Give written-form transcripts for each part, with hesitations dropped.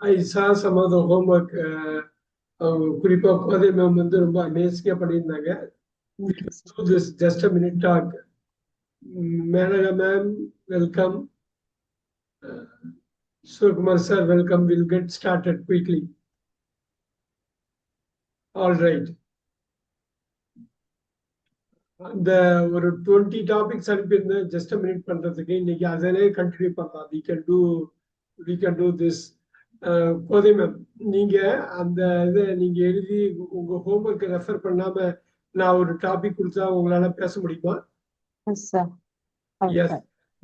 I saw some of the homework. குறிப்பா கோதை ma'am வந்து ரொம்ப அமேசிங்கா பண்ணியிருந்தாங்க. Do this just a minute talk. Managa ma'am, welcome. Surkumar sir, welcome. We'll get started quickly. All right. அந்த ஒரு 20 topics அனுப்பியிருந்தேன் just minute பண்றதுக்கு. இன்னைக்கு அதிலே continue பண்ணலாம். we can do this. Kothai ma'am, நீங்க அந்த இதை நீங்க எழுதி உங்க ஹோம்ஒர்க் ரெஃபர் பண்ணாம நான் ஒரு டாபிக் கொடுத்தா உங்களால பேச முடியுமா? எஸ்.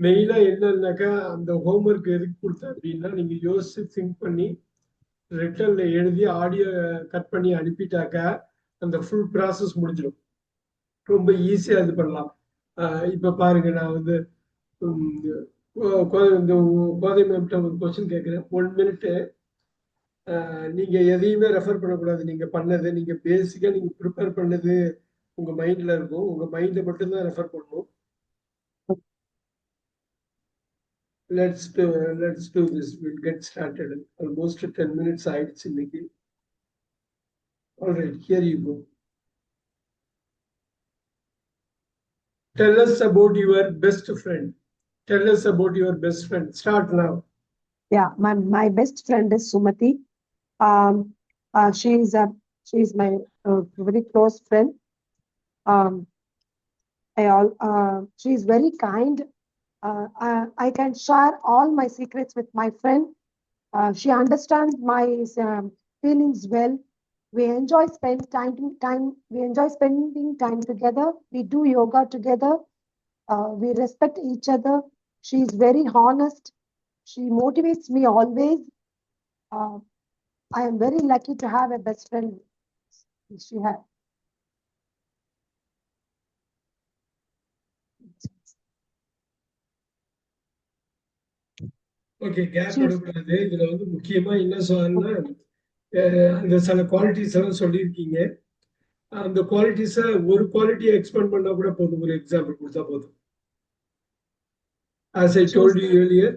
மெயினா என்னன்னாக்கா அந்த ஹோம்ஒர்க் எதுக்கு கொடுத்தேன் அப்படின்னா, நீங்க யோசிச்சு திங்க் பண்ணி ரிட்டர்ன்ல எழுதி ஆடியோ கட் பண்ணி அனுப்பிட்டாக்கா அந்த ஃபுல் ப்ராசஸ் முடிஞ்சிடும். ரொம்ப ஈஸியா இது பண்ணலாம். இப்ப பாருங்க, நான் வந்து இந்த கோதை மேம்கிட்ட ஒரு கொஸ்டின் கேட்கிறேன். 1 மினிட். நீங்க எதையுமே ரெஃபர் பண்ணக்கூடாது. நீங்க பண்ணது, நீங்க பேசிக்கா நீங்க ப்ரிப்பேர் பண்ணது உங்க மைண்ட்ல இருக்கும். உங்க மைண்ட மட்டும் தான் ரெஃபர் பண்ணணும். Let's do this. We'll get started. Almost 10 minutes ஆயிடுச்சு இன்னைக்கு. All right, here you go. Tell us about your best friend. Tell us about your best friend. Start now. Yeah, my best friend is Sumati. She is my very close friend. She is very kind. I can share all my secrets with my friend. She understands my feelings well. We enjoy spending time together. We do yoga together. We respect each other. She is very honest. She motivates me always. I am very lucky to have a best friend she has. Okay, gap எடுக்கூடாது. இதுல வந்து முக்கியமா என்ன சொல்லணும்னா, அந்த சில qualities எல்லாம் சொல்லியிருக்கீங்க. அந்த குவாலிட்டிஸ ஒரு குவாலிட்டியை எக்ஸ்பெண்ட் பண்ணா கூட போதும். ஒரு எக்ஸாம்பிள் கொடுத்தா போதும். As I told you earlier,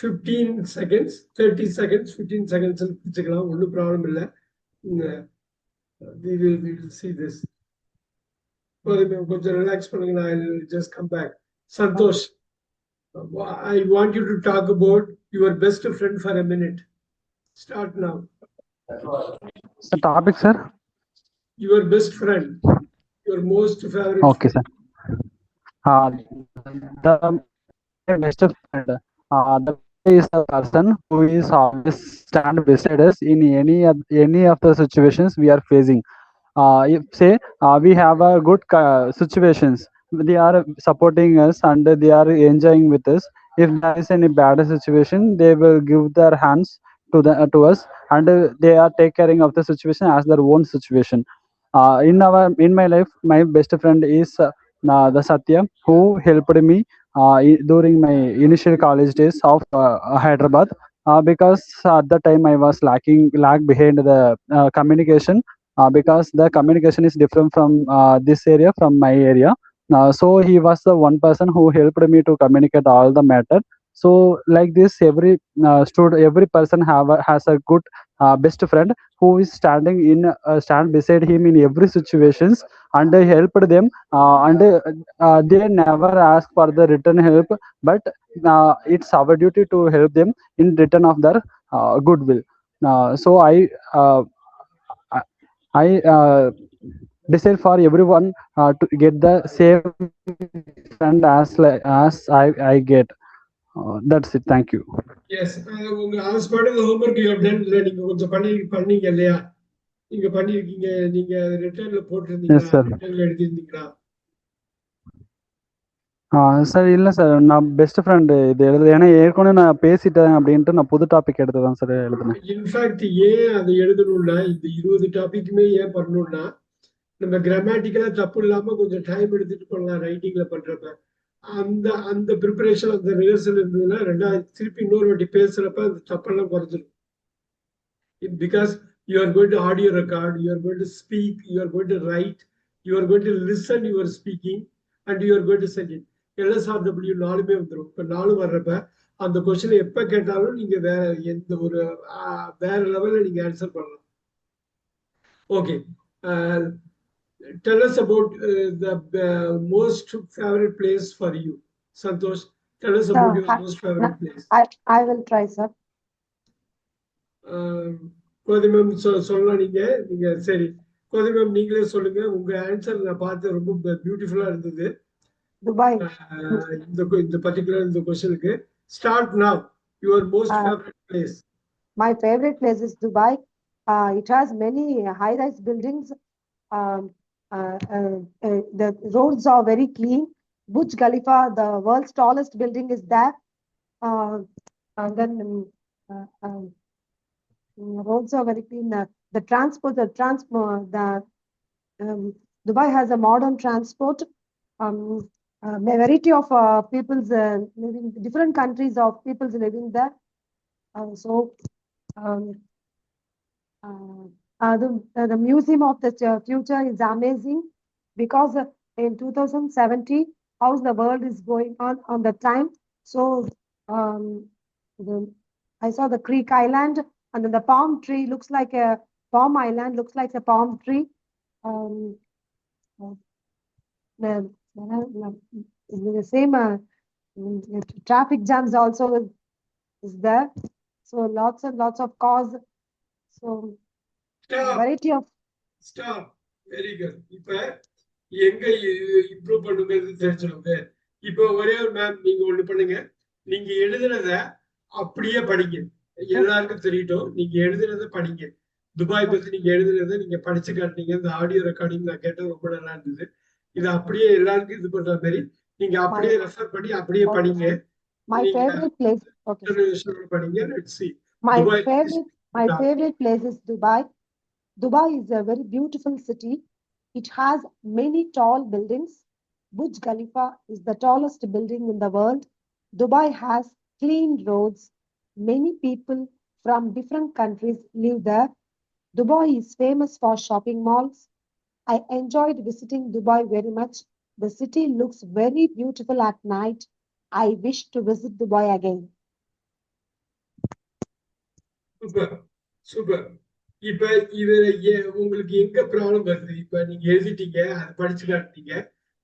15 seconds, 30 seconds, 15 seconds பிடிச்சுக்கலாம். ஒன்றும் ப்ராப்ளம் இல்லை. We will see this. கொஞ்சம் ரிலாக்ஸ் பண்ணுங்க. I'll just come back. Santosh, I want you to talk about your best friend for a minute. Start now. The topic, sir? Your best friend, your most favorite. Okay, sir. The best friend, the is a person who is always stand beside us in any of the situations we are facing. If say we have a good situations, they are supporting us and they are enjoying with us. If there is any bad situation, they will give their hands to us, and they are take caring of the situation as their own situation. In my life, my best friend is the Satya, who helped me during my initial college days of Hyderabad, because at the time I was lag behind the communication, because the communication is different from this area, from my area. So he was the one person who helped me to communicate all the matter. So like this, every person has a good best friend who is stand beside him in every situations, and helped them, and they never ask for the return help, but it's our duty to help them in return of their goodwill. So I decide for everyone to get the same friend as I get. That's it. Thank you. Yes, as part of the homework you have done, நீங்க கொஞ்சம் பண்ணீங்க இல்லையா? நீங்க பண்ணிருக்கீங்க. நீங்க ரிட்டர்ன்ல போட்டுருந்தீங்களா? Yes, sir. ரிட்டர்ன்ல எழுதிருந்தீங்களா? Sir இல்லை sir, நான் best friend இது எழுது, ஏன்னா ஏற்கனவே நான் பேசிட்டேன் அப்படின்ட்டு நான் புது டாபிக் எடுத்து தான் சார் எழுதுனேன். இன்ஃபேக்ட் ஏன் அதை எழுதணும்னா, இந்த 20 டாபிக்குமே ஏன் பண்ணணும்னா, நம்ம கிராமட்டிக்கலா தப்பு இல்லாம கொஞ்சம் டைம் எடுத்துட்டு பண்ணலாம் ரைட்டிங்ல பண்றப்ப. அந்த அந்த ப்ரிப்பரேஷன், அந்த ரிஹர்சல் இருந்ததுன்னா திருப்பி இன்னொரு வாட்டி பேசுறப்ப அந்த தப்பெல்லாம் குறைஞ்சிடும். Because you are going to audio record, you are going to speak, you are going to write, you are going to listen your speaking, and you are going to send it. LSRW 4மே வந்துடும். இப்போ 4 வர்றப்ப அந்த question எப்ப கேட்டாலும் நீங்க வேற எந்த ஒரு வேற லெவல்ல நீங்க ஆன்சர் பண்ணலாம். Okay, tell us about the most favorite place for you. Santosh, tell us about your most favorite place. I will try, sir. Kothai ma'am சொல்லலாம். நீங்க சரி கோதை மேம் நீங்களே சொல்லுங்க. உங்க ஆன்சர் நான் பார்த்து ரொம்ப பியூட்டிஃபுல்லா இருந்தது. Dubai. இந்த பர்டிகுலர் இந்த கொஸ்டினுக்கு start now. Your most favourite place. My favorite place is Dubai. It has many high-rise buildings. The roads are very clean. Burj Khalifa, the world's tallest building, is there. And then roads are very clean. The transport, Dubai has a modern transport. A variety of peoples living, different countries of peoples living there. The Museum of the Future is amazing because in 2070, how the world is going on the time. So I saw the Creek Island, and then the palm tree looks like a palm island, looks like a palm tree. The same traffic jams also is there. So lots and lots of cars. So variety of. Stop. Very good. இப்ப எங்க improve பண்ணுங்கிறது தெரிஞ்சிருங்க. இப்போ ஒரே ஒரு ma'am நீங்க ஒண்ணு பண்ணுங்க. நீங்க எழுதுனத அப்படியே படிங்க. எல்லாருக்கும் தெரியட்டும். நீங்க எழுதுனத படிங்க. துபாய் பத்தி நீங்க எழுதுனத நீங்க படிச்சு காட்டுனீங்க. இந்த ஆடியோ ரெக்கார்டிங் நான் கேட்டது ரொம்ப நல்லா இருந்தது. இது அப்படியே எல்லாருக்கும் இது பண்ற மாதிரி நீங்க அப்படியே ரெஃபர் பண்ணி அப்படியே படிங்க. My favorite place. Okay. படிங்க. Let's see. My favorite place is Dubai. Dubai is a very beautiful city. It has many tall buildings. Burj Khalifa is the tallest building in the world. Dubai has clean roads. Many people from different countries live there. Dubai is famous for shopping malls. I enjoyed visiting Dubai very much. The city looks very beautiful at night. I wish to visit Dubai again. Super. இப்ப இதுல உங்களுக்கு எங்க problem வருது? இப்ப நீங்க எழுதிட்டீங்க, அது படிச்சு காட்டிட்டீங்க,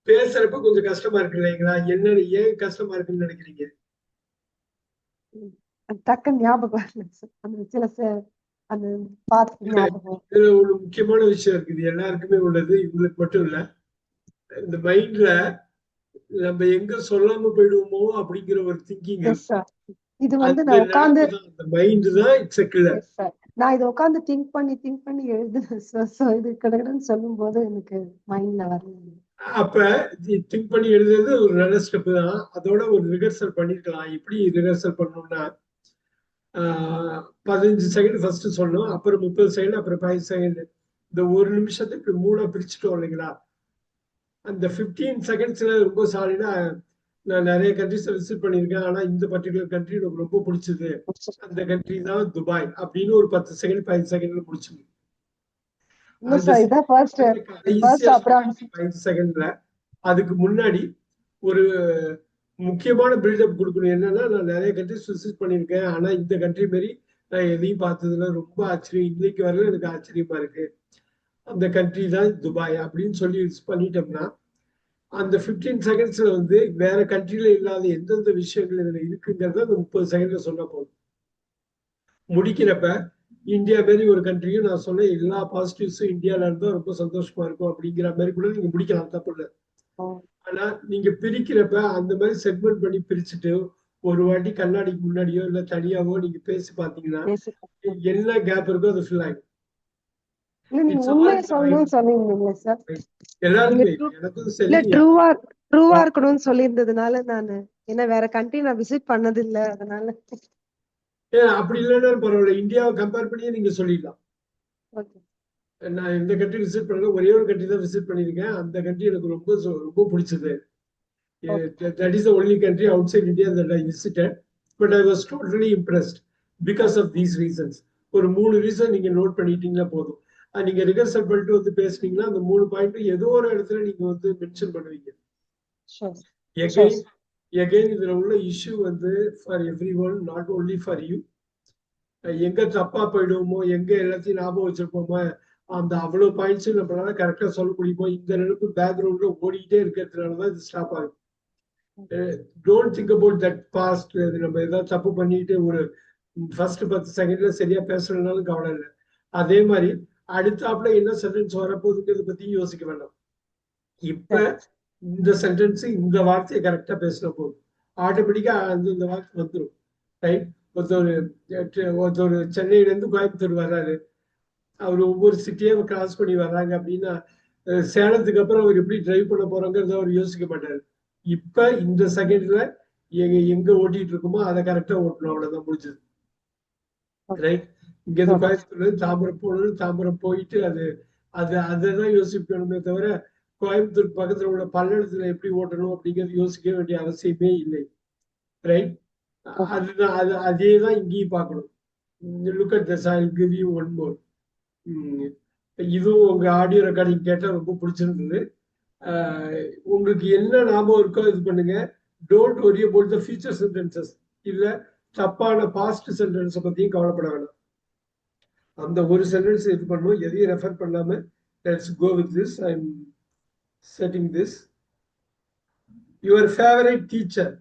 பேசுறப்ப கொஞ்சம் கஷ்டமா இருக்கு இல்லைங்களா? என்னன்னு ஏன் கஷ்டமா இருக்குன்னு நினைக்கிறீங்க? டக்கு ஞாபகம் அந்த சில அந்த பார்த்து ஞாபகம். இதுல ஒரு முக்கியமான விஷயம் இருக்குது, எல்லாருக்குமே உள்ளது, இவங்களுக்கு மட்டும் இல்ல. இந்த மைண்ட்ல நம்ம எங்க சொல்லாம போயிடுவோமோ அப்படிங்கிற ஒரு திங்கிங். இது வந்து நான் உட்கார்ந்து மைண்ட் தான் இட்ஸ் எ கில்லர். நான் இதை உட்கார்ந்து திங்க் பண்ணி எழுதுனேன். இது கடகடன்னு சொல்லும் போது எனக்கு மைண்ட்ல வரல. அப்ப திங்க் பண்ணி எழுதுறது ஒரு நல்ல ஸ்டெப் தான். அதோட ஒரு ரிஹர்சல் பண்ணிருக்கலாம். எப்படி ரிஹர்சல் பண்ணணும்னா 15 செகண்ட் ஃபர்ஸ்ட் சொல்லணும், அப்புறம் 30 செகண்ட், அப்புறம் 5 செகண்ட். இந்த ஒரு நிமிஷத்துக்கு 3 பிரிச்சுட்டோம் இல்லைங்களா? அந்த 15 செகண்ட்ஸ்ல ரொம்ப சாலிடா நான் நிறைய கண்ட்ரிஸ் விசிட் பண்ணியிருக்கேன். ஆனா இந்த பர்டிகுலர் கண்ட்ரி எனக்கு ரொம்ப பிடிச்சது, அந்த கண்ட்ரி தான் துபாய் அப்படின்னு ஒரு 10 செகண்ட் 5 செகண்ட்ல முடிச்சுங்க. 5 செகண்ட்ல அதுக்கு முன்னாடி ஒரு முக்கியமான பில்டப் கொடுக்கணும். என்னன்னா, நான் நிறைய கண்ட்ரிஸ் விசிட் பண்ணியிருக்கேன், ஆனா இந்த கண்ட்ரி மாரி நான் எதையும் பார்த்ததுல ரொம்ப ஆச்சரியம், இன்னைக்கு வரல எனக்கு ஆச்சரியமா இருக்கு, அந்த கண்ட்ரி தான் துபாய் அப்படின்னு சொல்லி பண்ணிட்டோம்னா அந்த 15 செகண்ட்ஸ்ல வந்து வேற கண்ட்ரில இல்லாத எந்தெந்த விஷயங்கள் இதுல இருக்குங்கிறத அந்த 30 செகண்ட்ல சொன்னா போதும். முடிக்கிறப்ப இந்தியா மாரி ஒரு கண்ட்ரியும் நான் சொன்ன எல்லா பாசிட்டிவ்ஸும் இந்தியால இருந்தா ரொம்ப சந்தோஷமா இருக்கும் அப்படிங்கிற மாதிரி கூட நீங்க முடிக்கலாம், தப்பு இல்லை. ஆனா நீங்க பிரிக்கிறப்ப அந்த மாதிரி செக்மெண்ட் பண்ணி பிரிச்சுட்டு ஒரு வாட்டி கண்ணாடிக்கு முன்னாடியோ இல்ல தனியாவோ நீங்க பேசி பாத்தீங்கன்னா என்ன கேப் இருக்கோ அது ஃபில் ஆகும். ட்ரூவா இருக்கணும்னு சொல்லியிருந்ததுனால நான் என்ன வேற கண்ட்ரி நான் விசிட் பண்ணது இல்ல, அதனால அப்படி இல்லைன்னாலும் பரவாயில்ல, இந்தியாவை கம்பேர் பண்ணி நீங்க சொல்லிடலாம். நான் இந்த கண்ட்ரி விசிட் பண்ணல, ஒரே ஒரு கண்ட்ரி தான் விசிட் பண்ணிருக்கேன், அந்த கண்ட்ரி எனக்கு ரொம்ப ரொம்ப பிடிச்சது. That is the only country outside India that I visited, but I was totally impressed because of these reasons. ஒரு 3 ரீசன் நீங்க நோட் பண்ணிட்டீங்கன்னா போதும். நீங்க ரிஹர்சல் பண்ணிட்டு வந்து பேசுனீங்கன்னா அந்த 3 பாயிண்ட் ஏதோ ஒரு இடத்துல நீங்க வந்து மென்ஷன் பண்ணுவீங்க. எகைன் இதுல உள்ள இஷ்யூ வந்து for every one, not only for you. எங்க தப்பா போயிடுவோமோ, எங்க எல்லாத்தையும் ஞாபகம் வச்சிருப்போமோ, அந்த அவ்வளவு பாயிண்ட்ஸும் நம்மளால கரெக்டா சொல்ல முடியுமோ, இந்த நினைப்பு பேக்ரவுண்ட்ல ஓடிக்கிட்டே இருக்கிறதுனாலதான் இது ஸ்டாப் ஆகுது. Don't think about that past. நம்ம ஏதாவது தப்பு பண்ணிட்டு ஒரு ஃபர்ஸ்ட் 10 செகண்ட்ல சரியா பேசணும்னாலும் கவலை இல்லை. அதே மாதிரி அடுத்தாப்புல என்ன சென்டென்ஸ் வரப்போகுதுங்கிறத பத்தி யோசிக்க வேண்டாம். இப்ப இந்த சென்டென்ஸ் இந்த வார்த்தையை கரெக்டா பேசின போதும் ஆட்டோமேட்டிக்கா அந்த வார்த்தை வந்துடும். ரைட்? ஒருத்தர் சென்னையில இருந்து கோயம்புத்தூர் வர்றாரு. அவர் ஒவ்வொரு சிட்டியே கிராஸ் பண்ணி வர்றாங்க அப்படின்னா, சேலத்துக்கு அப்புறம் அவர் எப்படி டிரைவ் பண்ண போறாங்கிறத அவர் யோசிக்க மாட்டாரு. இப்ப இந்த செகண்ட்ல எங்க ஓட்டிட்டு இருக்கோமோ அதை கரெக்டா ஓட்டணும், அவ்வளவுதான், முடிஞ்சது. ரைட்? இங்க இருந்து கோயம்புத்தூர்ல இருந்து தாம்பரம் போகணும், தாம்பரம் போயிட்டு அதான் யோசிக்கணுமே தவிர கோயம்புத்தூர் பக்கத்துல உள்ள பல்லடத்துல எப்படி ஓட்டணும் அப்படிங்கிறது யோசிக்க வேண்டிய அவசியமே இல்லை. ரைட்? அதுதான் அதே தான் இங்கேயும் பார்க்கணும். Look at this, I will give you one more. இதுவும் உங்க ஆடியோ ரெக்கார்டிங் கேட்டா ரொம்ப பிடிச்சிருந்தது. உங்களுக்கு என்ன ஞாபகம் இருக்கோ இது பண்ணுங்க. Don't worry about the future sentences. இல்ல தப்பான பாஸ்ட் சென்டென்ஸை பத்தியும் கவலைப்பட வேண்டாம். அந்த ஒரு சென்டென்ஸ் இது பண்ணும், எதையும் ரெஃபர் பண்ணாம let's go with this. I am setting this. Your favourite teacher.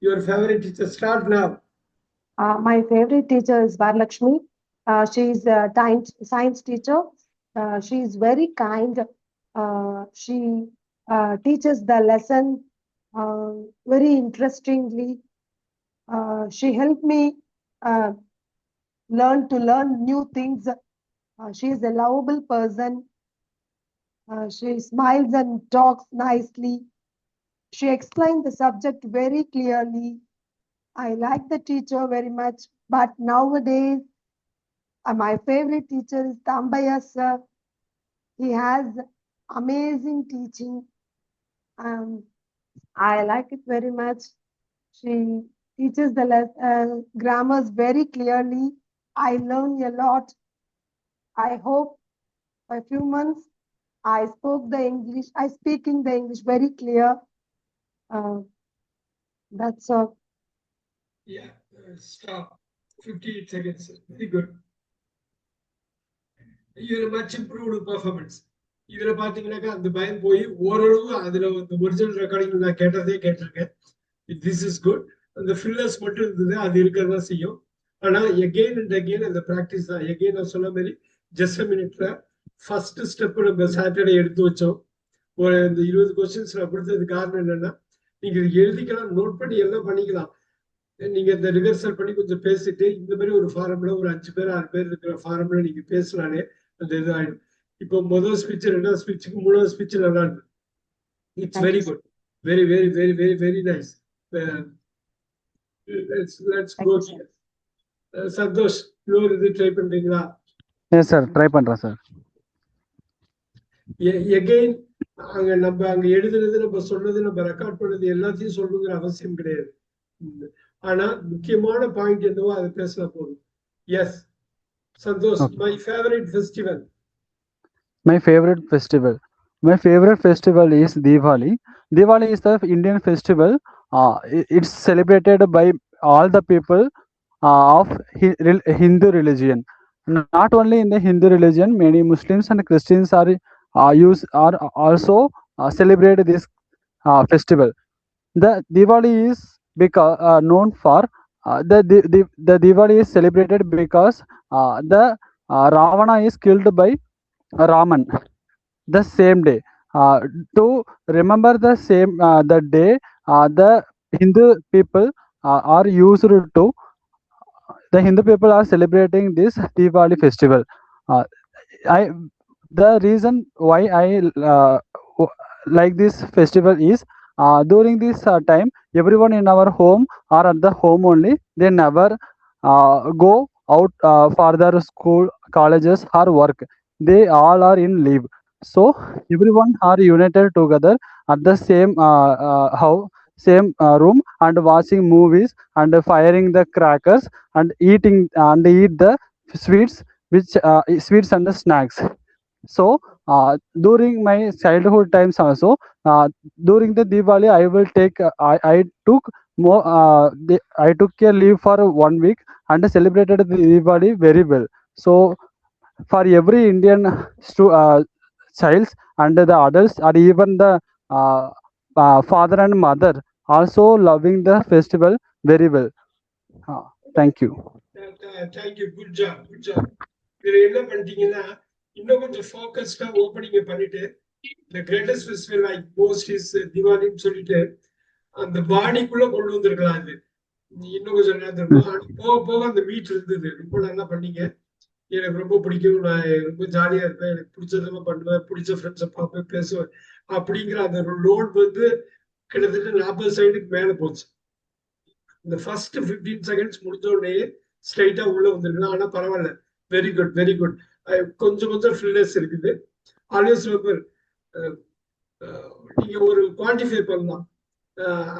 Your favorite teacher. Start now. My favorite teacher is Varalakshmi. She is a science teacher. She is very kind. She teaches the lesson very interestingly. She helped me learn new things. She is a lovable person. She smiles and talks nicely. She explained the subject very clearly. I like the teacher very much, but nowadays my favorite teacher is Tambaya sir. He has amazing teaching. I like it very much. She teaches the grammars very clearly. I learn a lot. I hope for a few months I speaking the English very clear. That's all. Yeah, stop. 58 seconds. Very good. You're much improved performance. இதுல பாத்தீங்கன்னாக்கா அந்த பயம் போய் ஓரளவு அதுல வந்து original recording நான் கேட்டிருக்கேன். This is good. அந்த ஃபில்லர்ஸ் மட்டும் இருந்தது, அது இருக்கிறதா செய்யும். ஆனா எகெயின் அண்ட் அகெயின் அந்த ப்ராக்டிஸ் தான். எகெயின் நான் சொன்ன மாதிரி ஜஸ்ட் அ மினிட்ல ஃபர்ஸ்ட் ஸ்டெப் நம்ம சாட்டர்டே எடுத்து வச்சோம். ஒரு இந்த 20 கொஸ்டின்ஸ் நான் கொடுத்தது காரணம் என்னன்னா, நீங்க எழுதிக்கலாம், நோட் பண்ணி எல்லாம் பண்ணிக்கலாம். நீங்க இந்த ரிஹர்சல் பண்ணி கொஞ்சம் பேசிட்டு இந்த மாதிரி ஒரு ஃபாரம்ல ஒரு 5 பேர் 6 பேர் இருக்கிற ஃபாரம்ல நீங்க பேசினாலே அந்த இது ஆயிடும். இப்போ முதல் ஸ்பீச், ரெண்டாவது ஸ்பீச்சுக்கு மூணாவது ஸ்பீச் நல்லா இருக்கு. It's very good. Very very very very very nice. Let's go. Santhosh, இன்னொரு இது ட்ரை பண்றீங்களா? எஸ் சார், ட்ரை பண்றேன் சார். எகைன் அங்க எழுதுனது, நம்ம சொன்னது, நம்ம ரெக்கார்ட் பண்ணது எல்லாத்தையும் சொல்லணுங்கிற அவசியம் கிடையாது. ஆனா முக்கியமான பாயிண்ட் என்னவோ அதை பேசினா போதும். Yes Santhosh. My favourite festival. My favorite festival is Diwali. Diwali is the Indian festival. It's celebrated by all the people of Hindu religion. Not only in the Hindu religion, many Muslims and Christians are also celebrate this festival. The Diwali is known for the Diwali is celebrated because the Ravana is killed by Raman the same day. To remember the day, the Hindu people are used to the Hindu people are celebrating this Diwali festival. The reason why I like this festival is during this time, everyone in our home or at the home only. They never go out for their school, colleges or work. They all are in leave. So everyone are united together at the same room and watching movies and firing the crackers and eat the sweets, which sweets and the snacks. So during my childhood times also, during the Diwali, I will take I took more I took a leave for 1 week and celebrated the Diwali very well. So for every Indian childs and the adults or even the uh, father and mother also loving the festival very well. Uh, Thank you. Thank you. Good job. Good job. இதுல என்ன பண்ணிட்டீங்கன்னா இன்னும் கொஞ்சம் ஃபோக்கஸ்டா opening பண்ணிட்டு இந்த greatest festival like post is திவாலின்னு சொல்லிட்டு அந்த பாடிக்குள்ள கொண்டு வந்திருக்கலாம். அது இன்னும் கொஞ்சம் நேரம் இருக்கும். ஆனா போக போக அந்த மீட் இருந்தது. ரொம்ப நல்லா பண்ணீங்க. எனக்கு ரொம்ப பிடிக்கும். நான் ரொம்ப ஜாலியா இருப்பேன். எனக்கு பிடிச்சதெல்லாம் பண்ணுவேன். பிடிச்ச ஃப்ரெண்ட்ஸை பார்ப்பேன், பேசுவேன். அப்படிங்கிற அந்த லோட் வந்து கிட்டத்தட்ட 40 செகண்டுக்கு மேல போச்சு. இந்த ஃபர்ஸ்ட் 15 செகண்ட்ஸ் முடிஞ்ச உடனே ஸ்ட்ரைட்டா உள்ள வந்துருக்கலாம். ஆனா பரவாயில்ல. Very good, very good. கொஞ்சம் கொஞ்சம் ஃபில்னஸ் இருக்குது. ஆல்வேஸ் ரிமெம்பர், நீங்க ஒரு குவான்டிஃபை பண்ணலாம்.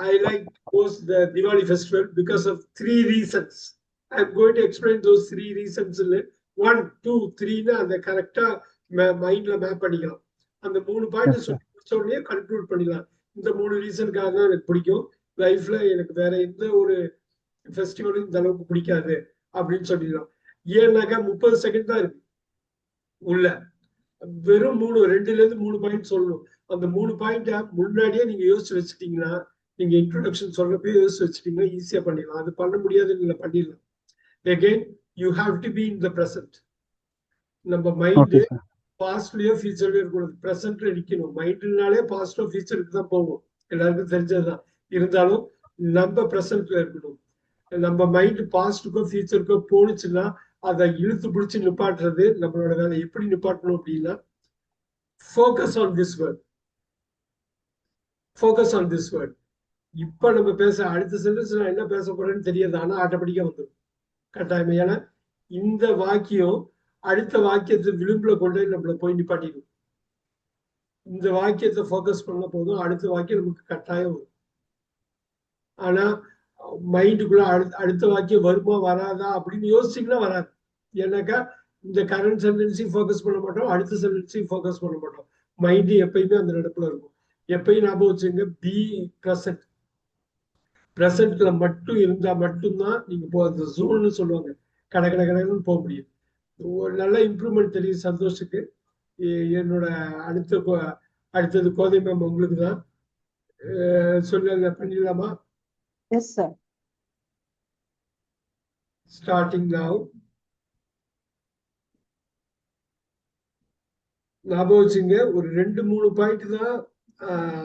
I like post the Diwali festival because of 3 reasons. I am going to explain those 3 reasons. 1, 2, 3ன்னு அந்த கரெக்டா மைண்ட்ல மேப் பண்ணிக்கலாம். அந்த 3 பாயிண்ட் சொல்லி முடிச்ச உடனே கன்க்ளூட் பண்ணிக்கலாம். இந்த 3 ரீசனுக்காக தான் எனக்கு பிடிக்கும். லைஃப்ல எனக்கு வேற எந்த ஒரு ஃபெஸ்டிவலும் இந்த அளவுக்கு பிடிக்காது அப்படின்னு சொல்லிடலாம். ஏன்னாக்கா 30 செகண்ட் தான் இருக்கு உள்ள. வெறும் 2ல இருந்து 3 பாயிண்ட் சொல்லணும். அந்த 3 பாயிண்ட முன்னாடியே நீங்க யோசிச்சு வச்சுட்டீங்கன்னா, நீங்க இன்ட்ரோடக்ஷன் சொல்றப்பே யோசிச்சு வச்சுட்டீங்கன்னா ஈஸியா பண்ணிடலாம். அது பண்ண முடியாதுன்னு இல்லை, பண்ணிடலாம். Again, you have to be in the present. நம்ம மைண்ட் பாஸ்ட்லயோ ஃபியூச்சர்லயோ இருக்கக்கூடாது, பிரசன்ட்ல நிக்கணும். மைண்ட்னாலே பாஸ்டோ ஃபியூச்சருக்கு தான் போகும், எல்லாருக்கும் தெரிஞ்சதுதான். இருந்தாலும் நம்ம பிரசன்ட்ல இருக்கணும். நம்ம மைண்ட் பாஸ்டுக்கோ ஃபியூச்சருக்கோ போனுச்சுன்னா அதை இழுத்து பிடிச்சி நிப்பாட்டுறது நம்மளோட வேலை. எப்படி நிப்பாட்டணும் அப்படின்னா, focus on this word, focus on this word. இப்ப நம்ம பேச அடுத்த சென்டென்ஸ் நான் என்ன பேச போறேன்னு தெரியாது, ஆனா ஆட்டோமேட்டிக்கா வந்துடும் கட்டாயம். ஏன்னா இந்த வாக்கியம் அடுத்த வாக்கியத்தை விளிம்புல கொண்டு நம்மள போய் நிப்பாட்டிடும். இந்த வாக்கியத்தை ஃபோக்கஸ் பண்ண போதும் அடுத்த வாக்கியம் நமக்கு கட்டாயம் வரும். ஆனா மைண்டுக்குள்ள அடுத்த வாக்கியம் வருமா வராதா அப்படின்னு யோசிச்சிங்கன்னா வராது. ஏன்னாக்கா இந்த கரண்ட் சென்டென்ஸையும் ஃபோக்கஸ் பண்ண மாட்டோம், அடுத்த சென்டென்ஸையும் ஃபோக்கஸ் பண்ண மாட்டோம். மைண்டு எப்பயுமே அந்த நடப்புல இருக்கும். எப்பயும் ஞாபகம் வச்சுங்க, பி பிரசன்ட். பிரசன்ட்ல மட்டும் இருந்தா மட்டும்தான் நீங்க அந்த ஜோன்னு சொல்லுவாங்க, கடன்னு போக முடியும். ஒரு நல்ல இம்ப்ரூவ்மெண்ட் தெரியும் சந்தோஷுக்கு. என்னோட அடுத்தது கோதை மேம் உங்களுக்கு தான். சொல்ல பண்ணிடலாமா? Yes, sir. Starting now. ஞாபகம் வச்சுங்க, ஒரு 2-3 பாயிண்ட் தான்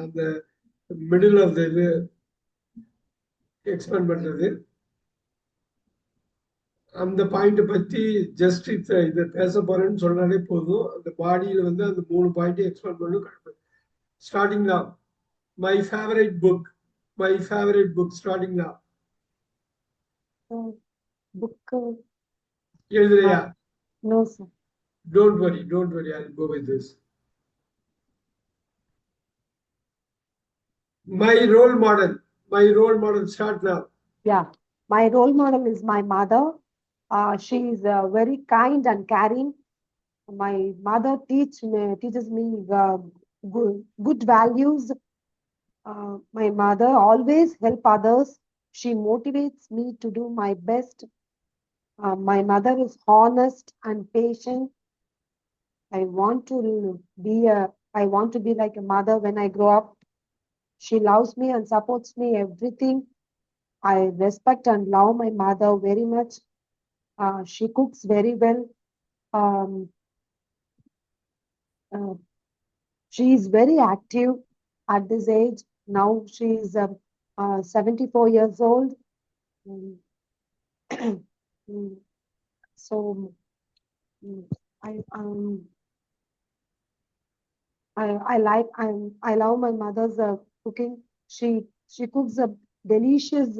அந்த மிடில் ஆஃப் த இது எக்ஸ்பேண்ட் பண்றது. அந்த பாயிண்ட் பத்தி ஜஸ்ட் இதை பேச போறேன்னு சொன்னாலே போதும். அந்த பாடியில வந்து அந்த 3 பாயிண்ட் எக்ஸ்பேண்ட் பண்ணணும். Starting now. My favourite book, my favourite book. Starting now. Book. எழுதுறியா? No, sir. Don't worry, I'll go with this. My role model, start now. Yeah, my role model is my mother. She is very kind and caring. My mother teaches me good values. My mother always help others. She motivates me to do my best. My mother is honest and patient. I want to be like a mother when I grow up. She loves me and supports me everything. I respect and love my mother very much. She cooks very well. She is very active at this age. Now she is 74 years old. So I love my mother's cooking. She cooks a delicious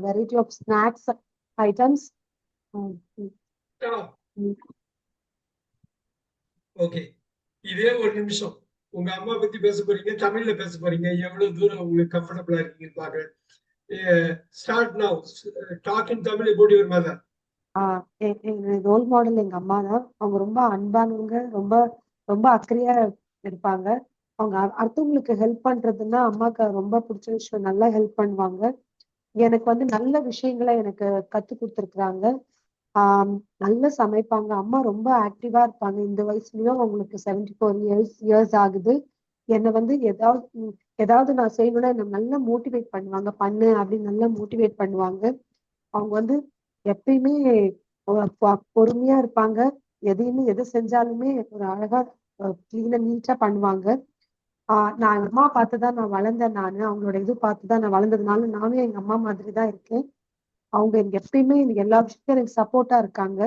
variety of snacks items. Okay, இதே ஒரு நிமிஷம். உங்க அம்மா பத்தி பேச போறீங்க, தமிழ்ல பேச போறீங்க. எவ்வளவு தூரம் உங்களுக்கு கம்ஃபர்டபுளா இருக்கீங்கன்னு பாக்குறேன். Start now. Talk in Tamil about your mother. Role model எங்க அம்மா தான். அவங்க ரொம்ப அன்பானவங்க, ரொம்ப ரொம்ப அக்கறையா இருப்பாங்க. அவங்க அடுத்தவங்களுக்கு ஹெல்ப் பண்றதுன்னா அம்மாக்கு ரொம்ப பிடிச்ச விஷயம். நல்லா ஹெல்ப் பண்ணுவாங்க. எனக்கு வந்து நல்ல விஷயங்களை எனக்கு கத்து கொடுத்துருக்குறாங்க. நல்லா சமைப்பாங்க. அம்மா ரொம்ப ஆக்டிவா இருப்பாங்க. இந்த வயசுலயும் அவங்களுக்கு 74 இயர்ஸ் ஆகுது. என்னை வந்து ஏதாவது நான் செய்யணும்னா என்ன நல்லா மோட்டிவேட் பண்ணுவாங்க. பண்ணு அப்படின்னு நல்லா மோட்டிவேட் பண்ணுவாங்க. அவங்க வந்து எப்பயுமே பொறுமையா இருப்பாங்க. எதை செஞ்சாலுமே ஒரு அழகா கிளீனா நீட்டா பண்ணுவாங்க. நான் எங்க அம்மா பார்த்துதான் நான் வளர்ந்தேன். அவங்களோட இது பார்த்துதான் நான் வளர்ந்ததுனால நானும் எங்க அம்மா மாதிரி தான் இருக்கேன். அவங்க எனக்கு எப்பயுமே எனக்கு எல்லா விஷயத்தையும் எனக்கு சப்போர்ட்டா இருக்காங்க.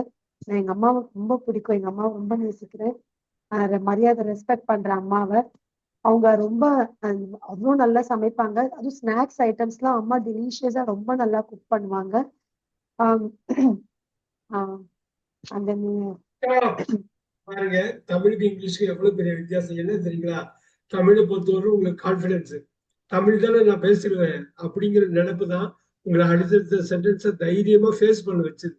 நான் எங்க அம்மாவை ரொம்ப பிடிக்கும். எங்க அம்மாவை ரொம்ப நேசிக்கிறேன். மரியாதை ரெஸ்பெக்ட் பண்றேன் அம்மாவை. அவங்க ரொம்ப அவ்வளோ நல்லா சமைப்பாங்க. அதுவும் ஸ்நாக்ஸ் ஐட்டம்ஸ் எல்லாம் அம்மா டெலிஷியஸா ரொம்ப நல்லா குக் பண்ணுவாங்க. ஆஹ் ஆஹ் அந்த பாருங்க, தமிழுக்கு இங்கிலீஷுக்கு எவ்வளவு பெரிய வித்தியாசம் என்ன தெரியுங்களா? தமிழை பொறுத்தவரை உங்களுக்கு கான்பிடன்ஸ், தமிழ் தானே நான் பேசிடுவேன் அப்படிங்கிற நினைப்பு தான் உங்களை அடுத்தடுத்த சென்டென்ஸை தைரியமா ஃபேஸ் பண்ண வச்சது.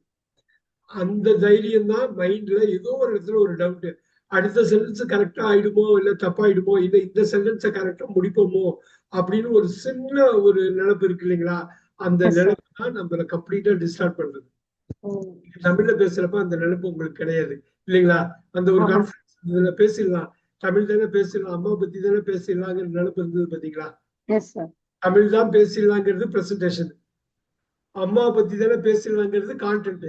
அந்த தைரியம் தான் மைண்ட்ல ஏதோ ஒரு இடத்துல ஒரு டவுட், அடுத்த சென்டென்ஸ் கரெக்டா ஆயிடுமோ இல்ல தப்பாயிடுமோ இல்ல இந்த சென்டென்ஸை கரெக்டா முடிப்போமோ அப்படின்னு ஒரு சின்ன ஒரு நினைப்பு இருக்கு இல்லைங்களா? அந்த நினைப்பு தான் நம்மளை கம்ப்ளீட்டா டிஸ்டார்ட் பண்றது. தமிழ்ல பேசுறப்ப அந்த நினைப்பு உங்களுக்கு கிடையாது இல்லைங்களா? அந்த ஒரு கான்பிடன்ஸ் இதுல பேசிடலாம், தமிழ் தானே பேசிடலாம், அம்மா பத்தி தானே பேசிடலாங்கிற நினைப்பு இருந்தது பாத்தீங்களா? தமிழ் தான் பேசிடலாங்கிறது பிரசன்டேஷன், அம்மா பத்தி தானே பேசிடலாங்கிறது கான்டென்ட்.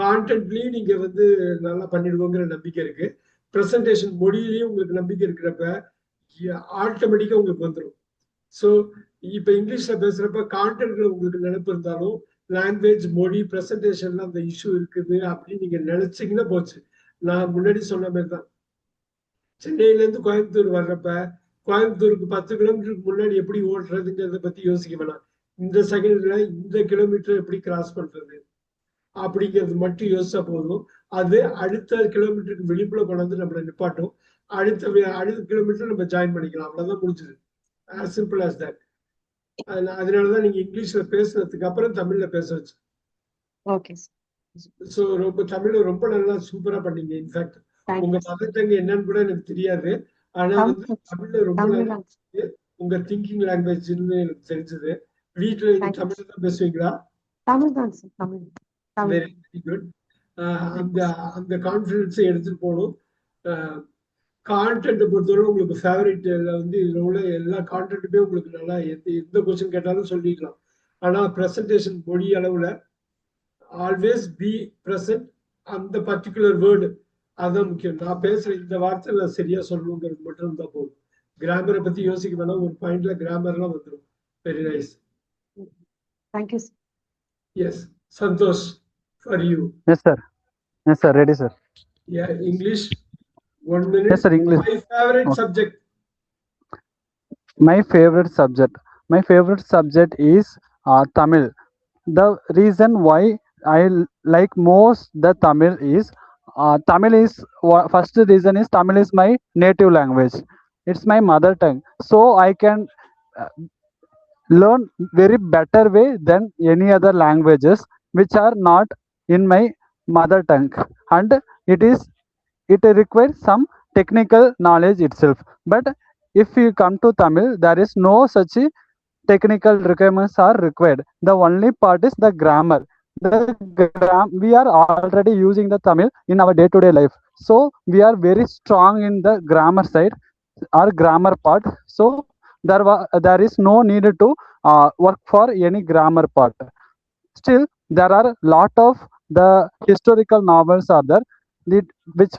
கான்டென்ட்லயும் நீங்க வந்து நல்லா பண்ணிடுவோங்கிற நம்பிக்கை இருக்கு. பிரசன்டேஷன் மொழியிலயும் உங்களுக்கு நம்பிக்கை இருக்கிறப்ப ஆட்டோமேட்டிக்கா உங்களுக்கு வந்துடும். ஸோ இப்ப இங்கிலீஷ்ல பேசுறப்ப கான்டென்ட்ல உங்களுக்கு நினைப்பு இருந்தாலும் லாங்குவேஜ், மொழி, பிரசன்டேஷன்ல அந்த இஷ்யூ இருக்குது அப்படின்னு நீங்க நினைச்சீங்கன்னா போச்சு. நான் முன்னாடி சொன்ன மாதிரி தான், சென்னையில இருந்து கோயம்புத்தூர் வர்றப்ப கோயம்புத்தூருக்கு 10 கிலோமீட்டருக்கு முன்னாடி எப்படி ஓட்டுறதுங்கிறத பத்தி யோசிக்க வேணாம். இந்த செகண்ட்ல இந்த கிலோமீட்டர் எப்படி கிராஸ் பண்றது அப்படிங்கிறது மட்டும் யோசிச்சா போதும். அது அடுத்த கிலோமீட்டருக்கு விளிம்புல கொண்டாந்து நம்மளை நிப்பாட்டும். அடுத்த கிலோமீட்டர் நம்ம ஜாயின் பண்ணிக்கலாம். அவ்வளவுதான், முடிஞ்சது. as simple as that. அதனாலதான் நீங்க இங்கிலீஷ்ல பேசுறதுக்கு அப்புறம் தமிழ்ல பேச வச்சு. ஓகே. சோ ரொம்ப தமிழ்ல ரொம்ப நல்லா சூப்பரா பண்ணீங்க. இன்ஃபேக்ட் உங்க மதர் டங் என்னன்னு கூட எனக்கு தெரியாது. ஆனா வந்து தமிழ்ல ரொம்ப நல்லா உங்க திங்கிங் லாங்குவேஜ்னு எனக்கு தெரிஞ்சது. வீட்டுல நீங்க தமிழ்ல தான் பேசுவீங்களா? தமிழ் தான் sir. Tamil. Very very good. அந்த அந்த கான்ஃபிடன்ஸை எடுத்துட்டு போகணும். கான்டென்ட் பொறுத்தவரை உங்களுக்கு ஃபேவரட்ல வந்து இதுல உள்ள எல்லா கான்டென்ட்டுமே உங்களுக்கு நல்லா எந்த கொஸ்டின் கேட்டாலும் சொல்லிக்கலாம். ஆனா பிரசன்டேஷன் மொழி அளவுல ஆல்வேஸ் பி பிரசன்ட், அந்த பர்டிகுலர் வேர்டு அதுதான் முக்கியம். நான் பேசுற இந்த வார்த்தை நான் சரியா சொல்லணுங்கிறது மட்டும் தான் போதும். கிராமரை பத்தி யோசிக்க வேணாம், ஒரு பாயிண்ட்ல கிராமர்லாம் வந்துடும். Very nice. Thank you. Yes Santhosh, for you. Yes sir. Yes sir, ready sir. English, 1 minute. Yes sir, English. My favorite subject. My favorite subject is Tamil. The reason why I like most the Tamil is first reason is Tamil is my native language. It's my mother tongue, so I can learn very better way than any other languages which are not in my mother tongue, and it requires some technical knowledge itself. But if you come to Tamil, there is no such technical requirements are required. The only part is the grammar. We are already using the Tamil in our day-to-day life, so we are very strong in the grammar side or grammar part. So there is no need to work for any grammar part. Still, there are lot of the historical novels are there which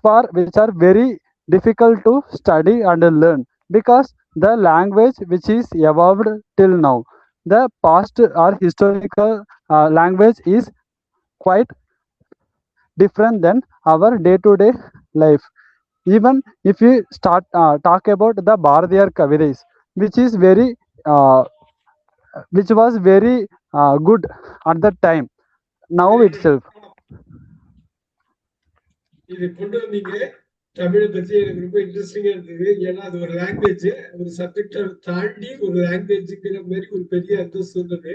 are very difficult to study and learn, because the language which is evolved till now, the past or historical language is quite different than our day-to-day life. Even if you start talk about the Bharatiyar Kavidais, which was very good at that time, now itself. இது கொண்டு வந்தீங்க தமிழை பத்தி எனக்கு ரொம்ப இன்ட்ரெஸ்டிங்கா இருந்தது. ஏன்னா அது ஒரு லாங்குவேஜ், ஒரு சப்ஜெக்டை தாண்டி ஒரு லாங்குவேஜ்ங்கிற மாதிரி ஒரு பெரிய அந்தஸ்து வந்தது.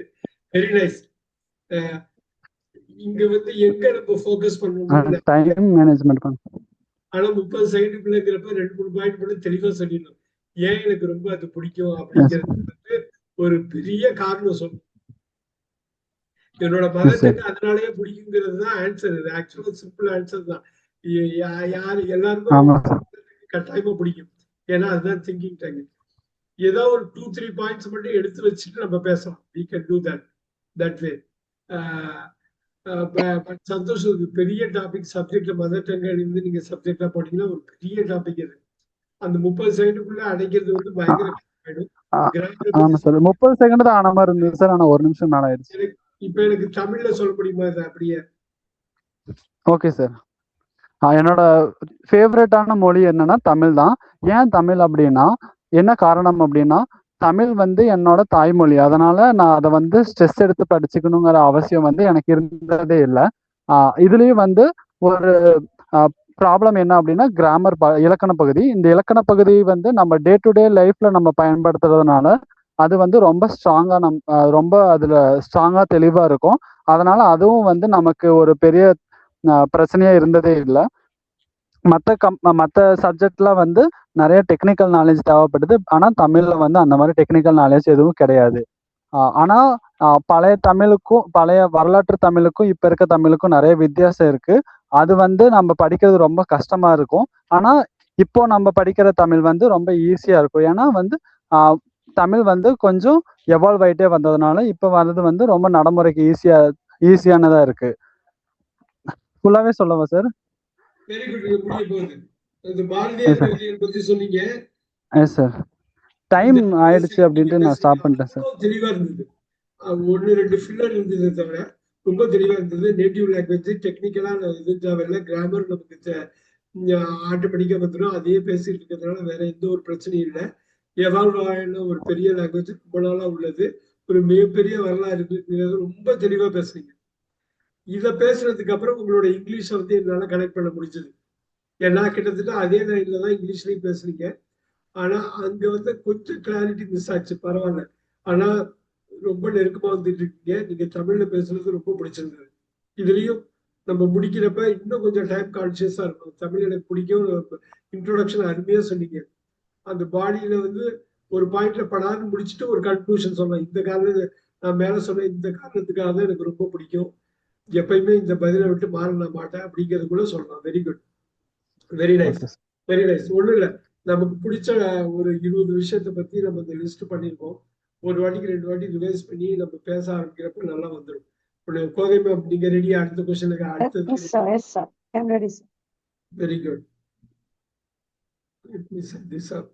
Very nice. இங்க வந்து எங்க நம்ம ஃபோக்கஸ் பண்ணணும், டைம் மேனேஜ்மெண்ட் பண்ண ஆனா 30 செகண்டுக்குள்ளங்கிறப்ப 2-3 பாயிண்ட் மட்டும் தெளிவா சொல்லிடணும். ஏன் எனக்கு ரொம்ப அது பிடிக்கும் அப்படிங்கிறது வந்து ஒரு பெரிய காரணம் சொல்லணும். என்னோட மதர் டங் அதனாலயே பிடிக்குங்கிறது தான் ஆன்சர். இது ஆக்சுவலா சிம்பிள் ஆன்சர் தான். யாரு எல்லாருக்கும் ஆமா சார் கட்டாயமா பிடிக்கும். ஏன்னா அதுதான் திங்கிங் டங். ஏதோ ஒரு 2-3 பாயிண்ட்ஸ் மட்டும் எடுத்து வச்சுட்டு நம்ம பேசலாம். we can do that way. But Santhosh ஒரு பெரிய டாபிக் சப்ஜெக்ட்ல மதர் டங் இருந்து நீங்க சப்ஜெக்டா போட்டீங்கன்னா ஒரு பெரிய டாபிக் அது. அந்த 30 செகண்டுக்குள்ள அடைக்கிறது வந்து பயங்கர ஆயிடும். ஆமா சார் 30 செகண்ட் தான் ஆன மாதிரி இருந்தது சார். ஆனா 1 நிமிஷம் மேல ஆயிடுச்சு. இப்ப எனக்கு தமிழ்ல சொல்ல முடியுமா இது அப்படியே? Okay sir. என்னோட ஃபேவரட்டான மொழி என்னன்னா தமிழ் தான். ஏன் தமிழ் அப்படின்னா என்ன காரணம் அப்படின்னா தமிழ் வந்து என்னோட தாய்மொழி. அதனால நான் அதை வந்து ஸ்ட்ரெஸ் எடுத்து படிச்சுக்கணுங்கிற அவசியம் வந்து எனக்கு இருந்ததே இல்லை. இதுலயும் வந்து ஒரு ப்ராப்ளம் என்ன அப்படின்னா கிராமர் இலக்கண பகுதி. இந்த இலக்கண பகுதி வந்து நம்ம டே டு டே லைஃப்ல நம்ம பயன்படுத்துறதுனால அது வந்து ரொம்ப ஸ்ட்ராங்கா ரொம்ப அதுல ஸ்ட்ராங்கா தெளிவா இருக்கும். அதனால அதுவும் வந்து நமக்கு ஒரு பெரிய பிரச்சனையா இருந்ததே இல்லை. மற்ற சப்ஜெக்ட்ல வந்து நிறைய டெக்னிக்கல் நாலேஜ் தேவைப்படுது. ஆனா தமிழ்ல வந்து அந்த மாதிரி டெக்னிக்கல் நாலேஜ் எதுவும் கிடையாது. ஆனா பழைய தமிழுக்கும் பழைய வரலாற்று தமிழுக்கும் இப்ப இருக்க தமிழுக்கும் நிறைய வித்தியாசம் இருக்கு. அது வந்து நம்ம படிக்கிறது ரொம்ப கஷ்டமா இருக்கும். ஆனா இப்போ நம்ம படிக்கிற தமிழ் வந்து ரொம்ப ஈஸியா இருக்கும். ஏன்னா வந்து தமிழ் வந்து கொஞ்சம் எவால்வ் ஆயிட்டே வந்ததுனால இப்ப வர்றது வந்து ரொம்ப நடைமுறைக்கு ஈஸியானதா இருக்கு. ஃபுல்லாவே சொல்லவா சார்? Very good. நீங்க முடிய போகுது. இந்த பாரதியார் கவிதையை பத்தி சொன்னீங்க. Yes sir. டைம் ஆயிடுச்சு அப்படின்ட்டு நான் ஸ்டாப் பண்ணிட்டேன் சார். தெளிவா இருந்தது. 1-2 ஃபில்லர் இருந்தது தவிர ரொம்ப தெளிவா இருந்தது. நேட்டிவ் லாங்குவேஜ் டெக்னிக்கலா இது தேவையில்லை. கிராமர் நமக்கு ஆட்டோமேட்டிக்கா வந்துடும். அதையே பேசிட்டு இருக்கிறதுனால வேற எந்த ஒரு பிரச்சனையும் இல்லை. எவால்வ் ஆன ஒரு பெரிய லாங்குவேஜ் ரொம்ப நாளா உள்ளது. ஒரு மிகப்பெரிய வரலாறு இருக்குங்கிறது ரொம்ப தெளிவா பேசுறீங்க. இதை பேசுறதுக்கு அப்புறம் உங்களோட இங்கிலீஷை வந்து என்னால கனெக்ட் பண்ண முடிஞ்சது. ஏன்னா கிட்டத்தட்ட அதே லைன்ல தான் இங்கிலீஷ்லயும் பேசுறீங்க. ஆனா அங்க வந்து கொஞ்சம் கிளாரிட்டி மிஸ் ஆச்சு. பரவாயில்ல. ஆனா ரொம்ப நெருக்கமா வந்துட்டு இருக்கீங்க. நீங்க தமிழ்ல பேசுறது ரொம்ப பிடிச்சிருந்தது. இதுலயும் நம்ம முடிக்கிறப்ப இன்னும் கொஞ்சம் டைம் கான்சியஸா இருக்கும். தமிழ் எனக்கு பிடிக்கும். இன்ட்ரோடக்ஷன் அருமையா சொன்னீங்க. அந்த பாடியில வந்து ஒரு பாயிண்ட்ல படாதுன்னு முடிச்சுட்டு ஒரு கன்க்ளூஷன் சொல்லலாம். இந்த காரணம் நான் மேல சொன்ன இந்த காரணத்துக்காக தான் எனக்கு ரொம்ப பிடிக்கும். எப்பயுமே இந்த பதிலை விட்டு மாற நான் மாட்டேன் அப்படிங்கிறது கூட சொல்லலாம். Very good. Very nice. Very nice. ஒண்ணும் இல்ல, நமக்கு பிடிச்ச ஒரு 20 விஷயத்தை பத்தி நம்ம இந்த லிஸ்ட் பண்ணிருக்கோம். ஒரு வாட்டிக்கு 2 வாட்டி ரிவைஸ் பண்ணி நம்ம பேச ஆரம்பிக்கிறப்ப நல்லா வந்துடும். கோதை மேம், நீங்க ரெடியா? அடுத்த கொஸ்டினுக்கு அடுத்தது. Very good. Let me set this up.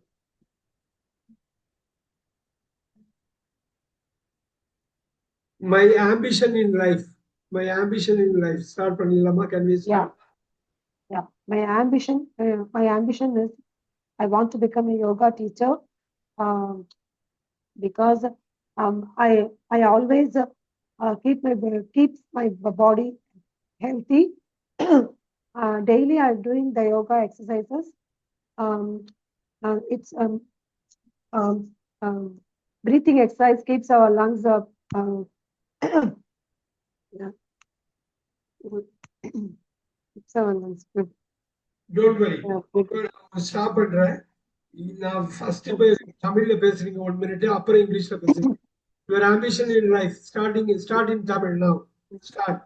My ambition in life. Start பண்ணிடலாமா? Can we start? Yeah. My ambition is I want to become a yoga teacher because I always keeps my body healthy. Daily I'm doing the yoga exercises. It's breathing exercise keeps our lungs up. Don't worry. Stop பண்றேன். நான் first தமிழ்ல பேசுறீங்க 1 minute, அப்புறம் இங்கிலீஷ்ல பேசுறீங்க. Your ambition in life, start in Tamil now. Start.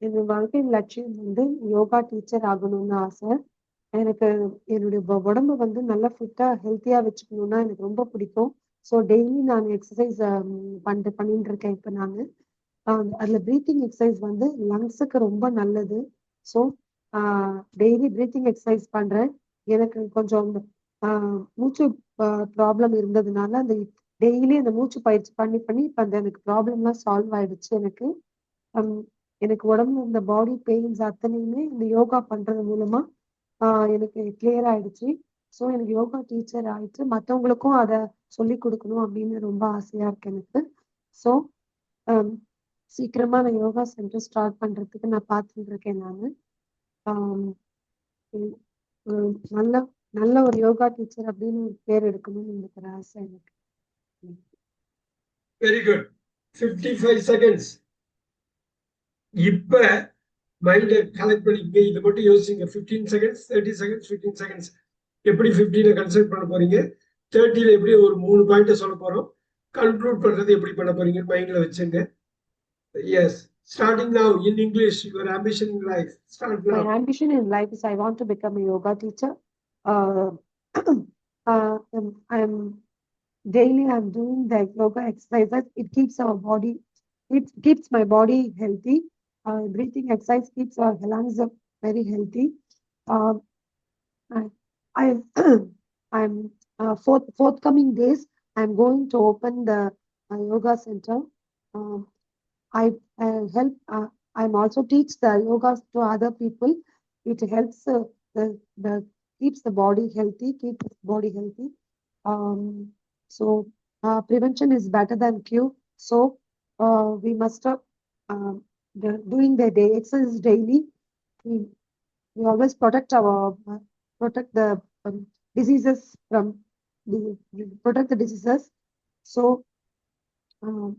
என் வாழ்க்கையின் லட்சியம் வந்து யோகா டீச்சர் ஆகணும்னு ஆசை. எனக்கு என்னுடைய உடம்பு வந்து நல்லா ஃபிட்டா ஹெல்த்தியா வச்சுக்கணும்னா எனக்கு ரொம்ப பிடிக்கும். ஸோ டெய்லி நான் எக்ஸசைஸ் பண்ணிட்டு இருக்கேன். இப்போ நான் அதுல பிரீத்திங் எக்ஸசைஸ் வந்து லங்ஸுக்கு ரொம்ப நல்லது. ஸோ டெய்லி பிரீத்திங் எக்ஸசைஸ் பண்றேன். எனக்கு கொஞ்சம் மூச்சு ப்ராப்ளம் இருந்ததுனால அந்த டெய்லி அந்த மூச்சு பயிற்சி பண்ணி இப்போ அந்த எனக்கு ப்ராப்ளம்லாம் சால்வ் ஆயிடுச்சு. எனக்கு உடம்புல இந்த பாடி பெயின்ஸ் அத்தனையுமே இந்த யோகா பண்றது மூலமா எனக்கு கிளியர் ஆயிடுச்சு. ஸோ எனக்கு யோகா டீச்சர் ஆயிடுச்சு. மற்றவங்களுக்கும் அதை சொல்லி கொடுக்கணும் அப்படின்னு ரொம்ப ஆசையா இருக்கு எனக்கு. ஸோ சீக்கிரமா நான் யோகா சென்டர் ஸ்டார்ட் பண்றதுக்கு நான் பார்த்துட்டு இருக்கேன். நான் நல்ல ஒரு யோகா டீச்சர் அப்படின்னு ஒரு பேர் எடுக்கணும்னு எனக்கு ஒரு ஆசை எனக்கு. Very good. 55 seconds. இப்ப மைண்ட கலெக்ட் பண்ணிக்கங்க. இதை மட்டும் யோசிங்க. 15 செகண்ட்ஸ், 30 செகண்ட்ஸ், 15 செகண்ட்ஸ். எப்படி 15 கன்சிடர் பண்ண போறீங்க, 30ல எப்படி ஒரு 3 பாயிண்ட சொல்ல போறோம், கன்க்ளூட் பண்றது எப்படி பண்ண போறீங்க மைண்ட்ல வச்சுங்க. Yes, starting now in English. Your ambition in life start My now. ambition in life is I want to become a yoga teacher. Uh, I'm daily I'm doing the yoga exercises. It keeps our body, it keeps my body healthy. Breathing exercise keeps our lungs very healthy. Uh, I I'm forthcoming days I'm going to open the yoga center. I help. I'm also teach the yoga to other people. It helps the keeps the body healthy. Keeps the body healthy. Um, so prevention is better than cure. So we must doing the day exercise daily. We always protect our protect the diseases from protect the diseases. So um,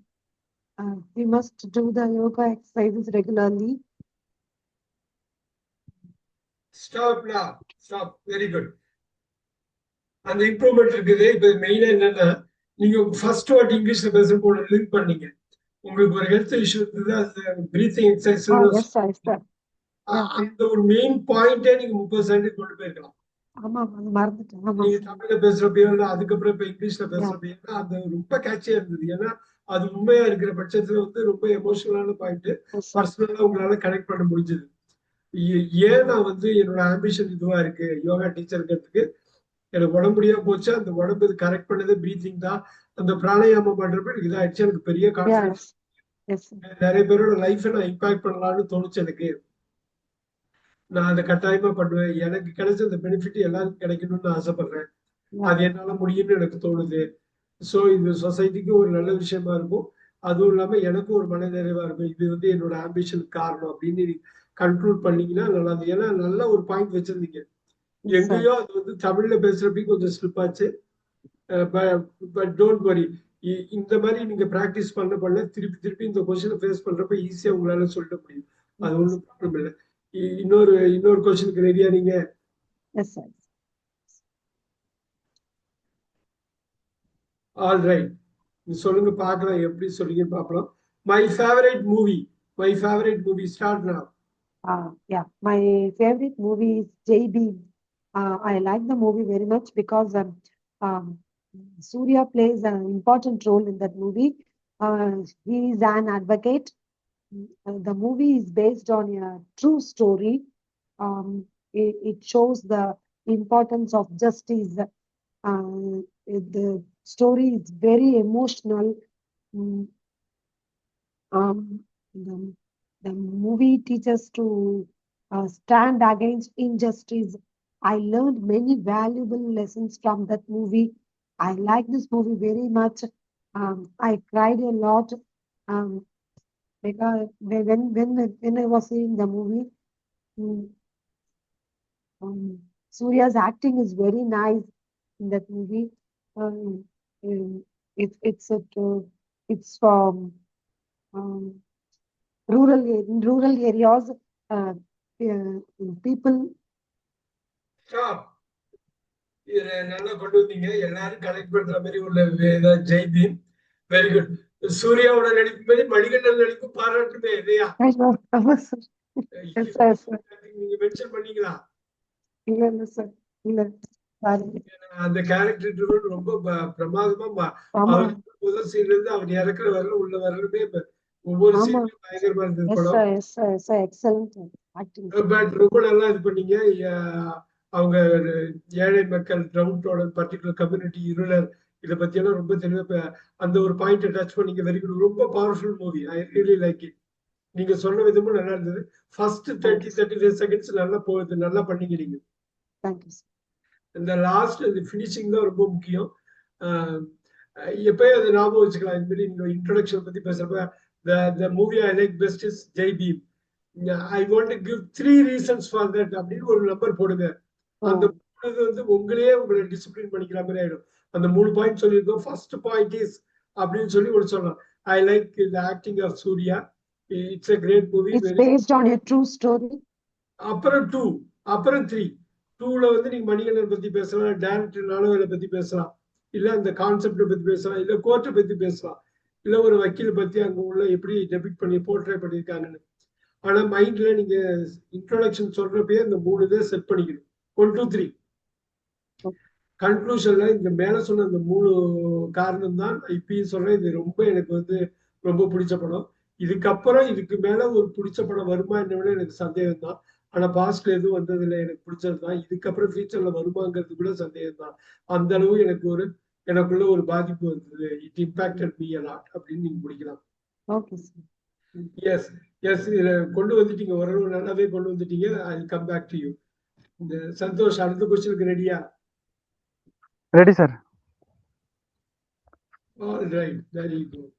we must do the yoga exercises regularly. Stop now. Stop. Very good. அந்த improvement இருக்குது. இப்ப மெயினா என்னன்னா, நீங்க first வாட்டி இங்கிலீஷ்ல பேசுறப்போ link பண்ணீங்க. உங்களுக்கு ஒரு ஹெல்த் இஷ்யூ இருந்தது. அது breathing exercise. Yes, sir. Yes, sir. Yeah. அந்த ஒரு மெயின் பாயிண்டே நீங்க 30% கொண்டு போயிருக்கலாம். ஆமா, அது மறந்துட்டேன். ஆமா, நீங்க sir. தமிழ்ல பேசுறப்பயோ இல்ல அதுக்கப்புறம் இப்ப இங்கிலீஷ்ல பேசுறப்பயோ அது ரொம்ப கேட்சியா இருந்தது. ஏன்னா அது உண்மையா இருக்கிற பட்சத்துல வந்து ரொம்ப எமோஷனலான பாயிண்ட். Yes, sir. பர்சனலா உங்களால கனெக்ட் பண்ண முடிஞ்சது. ஏன் நான் வந்து என்னோட ஆம்பிஷன் இதுவா இருக்கு யோகா டீச்சருங்கிறதுக்கு, எனக்கு உடம்பு முடியாம போச்சு. அந்த உடம்பு இது கரெக்ட் பண்ணது பிரீத்திங் தான். அந்த பிராணாயாமம் பண்றப்ப எனக்கு இதாயிடுச்சு. எனக்கு பெரிய கான்ஃபிடன்ஸ். Yes, sir. நிறைய பேரோட லைஃபை நான் இம்பாக்ட் பண்ணலாம்னு தோணுச்சு எனக்கு. நான் அதை கட்டாயமா பண்ணுவேன். எனக்கு கிடைச்ச அந்த பெனிஃபிட் எல்லாருக்கும் கிடைக்கணும்னு ஆசைப்படுறேன். அது Yeah. என்னால முடியும்னு எனக்கு தோணுது. சோ இது சொசைட்டிக்கு ஒரு நல்ல விஷயமா இருக்கும். அதுவும் இல்லாம எனக்கும் ஒரு மன நிறைவா இருக்கும். இது வந்து என்னோட ஆம்பிஷன் காரணம் அப்படின்னு கன்க்ளூட் பண்ணீங்கன்னா நல்லா இருக்கும். ஏன்னா நல்ல ஒரு பாயிண்ட் வச்சிருந்தீங்க. Yes, sir. எங்கேயோ அது வந்து தமிழ்ல பேசுறப்பையும் கொஞ்சம் ஸ்லிப் ஆச்சு. But don't worry. இந்த மாதிரி நீங்க பிராக்டிஸ் பண்ண திருப்பி திருப்பி இந்த கொஸ்டினை ஃபேஸ் பண்றப்ப ஈஸியா உங்களால சொல்ல முடியும். அது ஒண்ணும் ப்ராப்ளம் இல்லை. இன்னொரு கொஸ்டினுக்கு ரெடியா நீங்க? Yes, sir. All right. சொல்லுங்க பார்க்கலாம் எப்படி சொல்றீங்கன்னு பார்க்கலாம். My favourite movie start now. Yeah, my favorite movie is JB. I like the movie very much because um, Surya plays an important role in that movie. He is an advocate. The movie is based on a true story. It shows the importance of justice. The story is very emotional. Mm, the movie teaches to stand against injustice. I learned many valuable lessons from that movie. I like this movie very much. I cried a lot because when I was seeing the movie, mm, Surya's acting is very nice in that movie. It's from rural areas. People. Stop. இது நல்லா கொண்டு வந்தீங்க. எல்லாரும் connect பண்ற மாதிரி உள்ள Jai Bhim. Very good. சூர்யாவோட நடிப்பு மாதிரி மணிகண்டன் நடிப்பு பாராட்டுமே இல்லையா? நீங்க மென்ஷன் பண்ணீங்களா? இல்ல சார், இல்ல. அந்த கேரக்டர் ரொம்ப பிரமாதமா முதல் சீன்ல இருந்து அவன் இறக்குற வரல உள்ள வரலுமே ஒவ்வொரு சீன்லயும் பயங்கரமா இருந்தது படம். பட் ரொம்ப நல்லா இது பண்ணீங்க. அவங்க ஏழை மக்கள், டவுன் பர்டிகுலர் கம்யூனிட்டி, இருளர், இதை பத்தி எல்லாம் ரொம்ப தெளிவா அந்த ஒரு பாயிண்ட் டச் பண்ணீங்க. Very good. ரொம்ப powerful movie. I really like it. நீங்க சொன்ன விதமும் நல்லா இருந்தது. ஃபர்ஸ்ட் 35 செகண்ட்ஸ் நல்லா போகுது. நல்லா பண்ணீங்க நீங்க. இந்த லாஸ்ட் இந்த ஃபினிஷிங் தான் ரொம்ப முக்கியம். எப்பயும் அதை ஞாபகம் வச்சுக்கலாம். இந்த மாதிரி நீங்க இன்ட்ரோடக்ஷன் பத்தி பேசுறப்ப the movie I like best is Jai Bhim. I want to give 3 reasons for that அப்படின்னு ஒரு நம்பர் போடுங்க. அந்த வந்து உங்களை டிசிப்ளின் பண்ணிக்கிற மாதிரி ஆயிடும். அந்த 3 பாயிண்ட் சொல்லியிருக்கோம். ஃபர்ஸ்ட் பாயிண்ட் இஸ் அப்படின்னு சொல்லி ஒரு சொல்லலாம். I like the acting of Surya. It's a great movie. It's based on a true story. அப்புறம் 2, அப்புறம் 3. 2ல வந்து நீங்க மணிகண்டன் பத்தி பேசலாம், டைரக்டர் நானவரை பத்தி பேசலாம், இல்ல அந்த கான்செப்ட பத்தி பேசலாம், இல்ல கோர்ட்டை பத்தி பேசலாம், இல்ல ஒரு வக்கீல் பத்தி அங்க உள்ள எப்படி டெபிட் பண்ணி போர்ட்ரே பண்ணியிருக்காங்கன்னு. ஆனா மைண்ட்ல நீங்க இன்ட்ரோடக்ஷன் சொல்றப்பயே இந்த 3 இதை செட் பண்ணிக்கணும். 1 2 3 கன்க்ளூஷன்ல இந்த மேல சொன்ன இந்த 3 காரணம் தான் இப்பயும் சொல்றேன். இது ரொம்ப எனக்கு வந்து ரொம்ப பிடிச்ச படம். இதுக்கப்புறம் இதுக்கு மேல ஒரு பிடிச்ச படம் வருமா என்னன்னு எனக்கு சந்தேகம் தான். ஆனா பாஸ்ட்ல எதுவும் வந்ததுல எனக்கு பிடிச்சதுதான். இதுக்கப்புறம் ஃபியூச்சர்ல வருமாங்கிறது கூட சந்தேகம் தான். அந்த அளவு எனக்குள்ள ஒரு பாதிப்பு வந்தது. It impacted me a lot அப்படின்னு நீங்க முடிக்கலாம். Okay, sir. எஸ் எஸ் இதுல கொண்டு வந்துட்டீங்க, ஓரளவு நல்லாவே கொண்டு வந்துட்டீங்க. I come back to you. இந்த சந்தோஷ் அடுத்த கொஸ்டினுக்கு ரெடியா? Ready sir. All right, very good.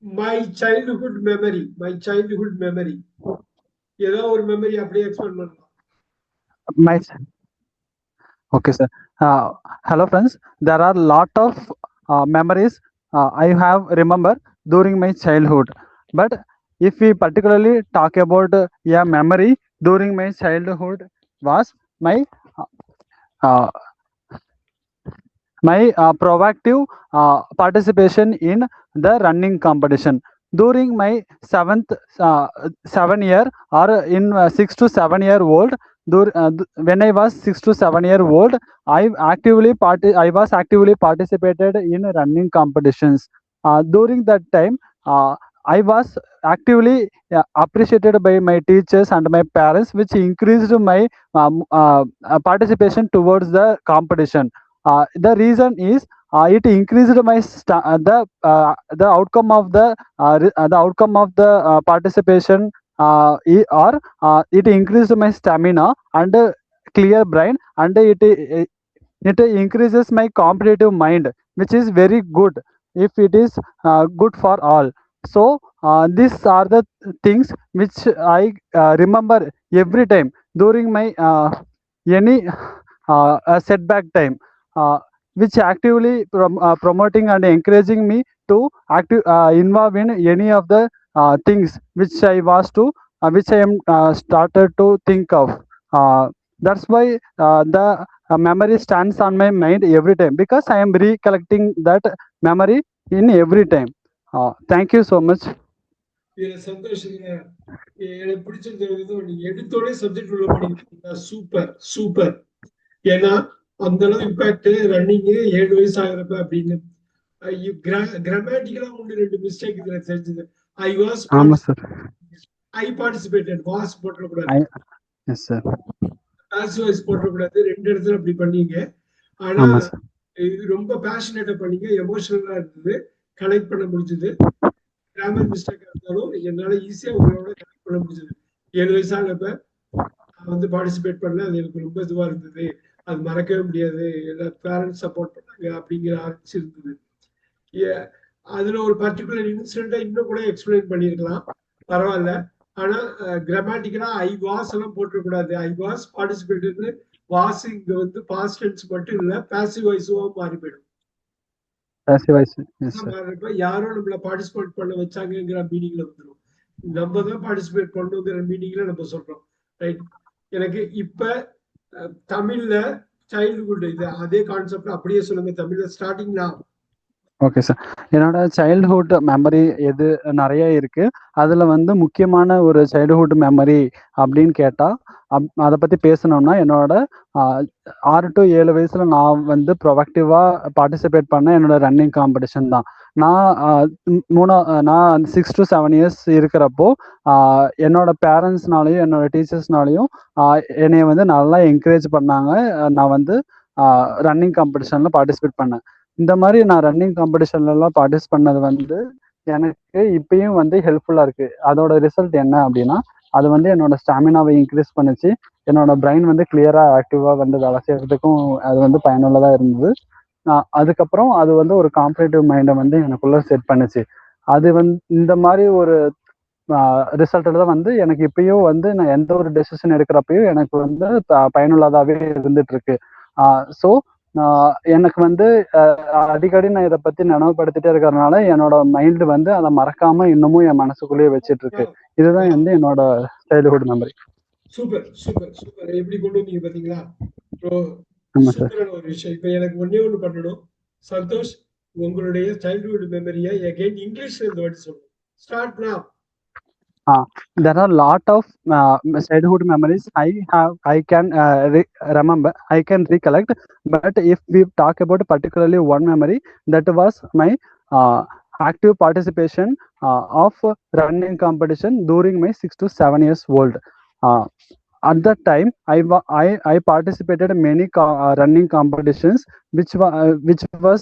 My childhood memory ஏதோ ஒரு மெமரி அப்படியே எக்ஸ்பிளைன் பண்ணலாம். My okay, sir. Hello, friends. There are lot of memories I have remember during my childhood. But if we particularly talk about a memory during my childhood was my uh, proactive participation in the running competition during my 7 year or in 6 to 7 year old. When I was 6 to 7 year old, I was actively participated in running competitions. During that time, I was actively appreciated by my teachers and my parents, which increased my participation towards the competition. The reason is it increased my the outcome of the participation or it increased my stamina and clear brain, and it increases my competitive mind, which is very good if it is good for all. So these are the things which I remember every time during my any setback time, which actively promoting and encouraging me to involve in any of the things which I am started to think of. That's why the memory stands on my mind every time, because I am recollecting that memory in every time. Thank you so much. இதுல சந்தோஷங்க. எனக்கு பிடிச்சிருக்கிறது நீங்க எடுத்தோடே subject உள்ள படிக்கிறீங்க. Super. ஏன்னா அந்த அளவு impact running 7 வயசு ஆகிறப்ப அப்படின்னு. கிராமட்டிக்கலா 1-2 மிஸ்டேக் இதுல தெரிஞ்சது. ஐ பார்ட்டிசிபேட்டட் வாஸ் போட்டக்கூடாது, பாசிவ் போட்டக்கூடாது. 2 இடத்துல அப்படி பண்ணீங்க. ஆனா இது ரொம்ப பேஷனேட்டா பண்ணீங்க, எமோஷனலா இருந்தது, கனெக்ட் பண்ண முடிஞ்சது. கிராமர் மிஸ்டேக்கா இருந்தாலும் என்னால ஈஸியா உங்களோட கனெக்ட் பண்ண முடிஞ்சது. 7 வயசானப்ப நான் வந்து பார்ட்டிசிபேட் பண்ண, அது எனக்கு ரொம்ப இதுவா இருந்தது, அது மறக்கவே முடியாது, எல்லா பேரண்ட்ஸ் சப்போர்ட் பண்ணாங்க அப்படிங்கிற ஆரம்பிச்சிருந்தது. அதுல ஒரு பர்டிகுலர் இன்சிடென்ட்டை இன்னும் கூட எக்ஸ்பிளைன் பண்ணிருக்கலாம், பரவாயில்ல. ஆனா கிராமட்டிக்கலா ஐ வாஸ் எல்லாம் போட்டுக்கூடாது. ஐ வாஸ் பார்ட்டிசிபேட்டட்னு வாஸ் இங்க வந்து பாஸ்ட் டென்ஸ் மட்டும் இல்ல, பாசிவ் வாய்ஸுவா மாறி போயிடும். யாரோ நம்மள பார்ட்டிசிபேட் பண்ண வச்சாங்கிற மீனிங்ல வந்துடும். நம்ம தான் பார்ட்டிசிபேட் பண்ணுங்கிற மீனிங்ல நம்ம சொல்றோம், ரைட்? எனக்கு இப்ப தமிழ்ல சைல்ட்ஹுட் இது அதே கான்செப்ட் அப்படியே சொல்லுங்க தமிழ்ல ஸ்டார்டிங்ல. Okay sir. என்னோட சைல்ட்ஹுட் மெமரி எது நிறைய இருக்கு. அதுல வந்து முக்கியமான ஒரு சைல்ட்ஹுட் மெமரி அப்படின்னு கேட்டா அதை பத்தி பேசணும்னா, என்னோட 6 to 7 வயசுல நான் வந்து ப்ரொஆக்டிவா பார்ட்டிசிபேட் பண்ண என்னோட ரன்னிங் காம்படிஷன் தான். நான் 6 to 7 இயர்ஸ் இருக்கிறப்போ என்னோட பேரண்ட்ஸ்னாலையும் என்னோட டீச்சர்ஸ்னாலையும் என்னைய வந்து நல்லா என்கரேஜ் பண்ணாங்க. நான் வந்து ரன்னிங் காம்படிஷன்ல பார்ட்டிசிபேட் பண்ணேன். இந்த மாதிரி நான் ரன்னிங் காம்படிஷன்ல எல்லாம் பார்ட்டிசிபேட் பண்ணது வந்து எனக்கு இப்பயும் வந்து ஹெல்ப்ஃபுல்லா இருக்கு. அதோட ரிசல்ட் என்ன அப்படின்னா, அது வந்து என்னோட ஸ்டாமினாவை இன்க்ரீஸ் பண்ணிச்சு, என்னோட பிரெயின் வந்து கிளியரா ஆக்டிவா வந்து வேலை செய்யறதுக்கும் அது வந்து பயனுள்ளதா இருந்தது. அதுக்கப்புறம் அது வந்து ஒரு காம்படேட்டிவ் மைண்டை வந்து எனக்குள்ள செட் பண்ணுச்சு. அது வந்து இந்த மாதிரி ஒரு ரிசல்ட்டில் தான் வந்து எனக்கு இப்பயும் வந்து நான் எந்த ஒரு டெசிஷன் எடுக்கிறப்பையும் எனக்கு வந்து பயனுள்ளதாகவே இருந்துட்டு இருக்கு. ஸோ எனக்கு வந்து அடிக்கடி நான் இதை பத்தி நினைவுபடுத்திட்டே இருக்கிறதுனால என்னோட மைண்ட் வந்து அதை மறக்காம இன்னமும் என் மனசுக்குள்ளேயே வச்சிட்டு இருக்கு. இதுதான் வந்து என்னோட childhood memory. Super super super. எப்படி கொண்டு வந்தீங்க பாத்தீங்களா? ஆமா சார். சூப்பரான ஒரு விஷயம். இப்ப எனக்கு ஒண்ணே ஒண்ணு பண்ணணும். சந்தோஷ், உங்களுடைய சைல்ட்ஹுட் மெமரியை அகைன் இங்கிலீஷ்ல இந்த வாட்டி சொல்லுங்க. ஸ்டார்ட் நவ. There are a lot of childhood memories I can remember, I can recollect. But if we talk about particularly one memory, that was my active participation of running competition during my 6 to 7 years old. At that time, I participated in many running competitions, which was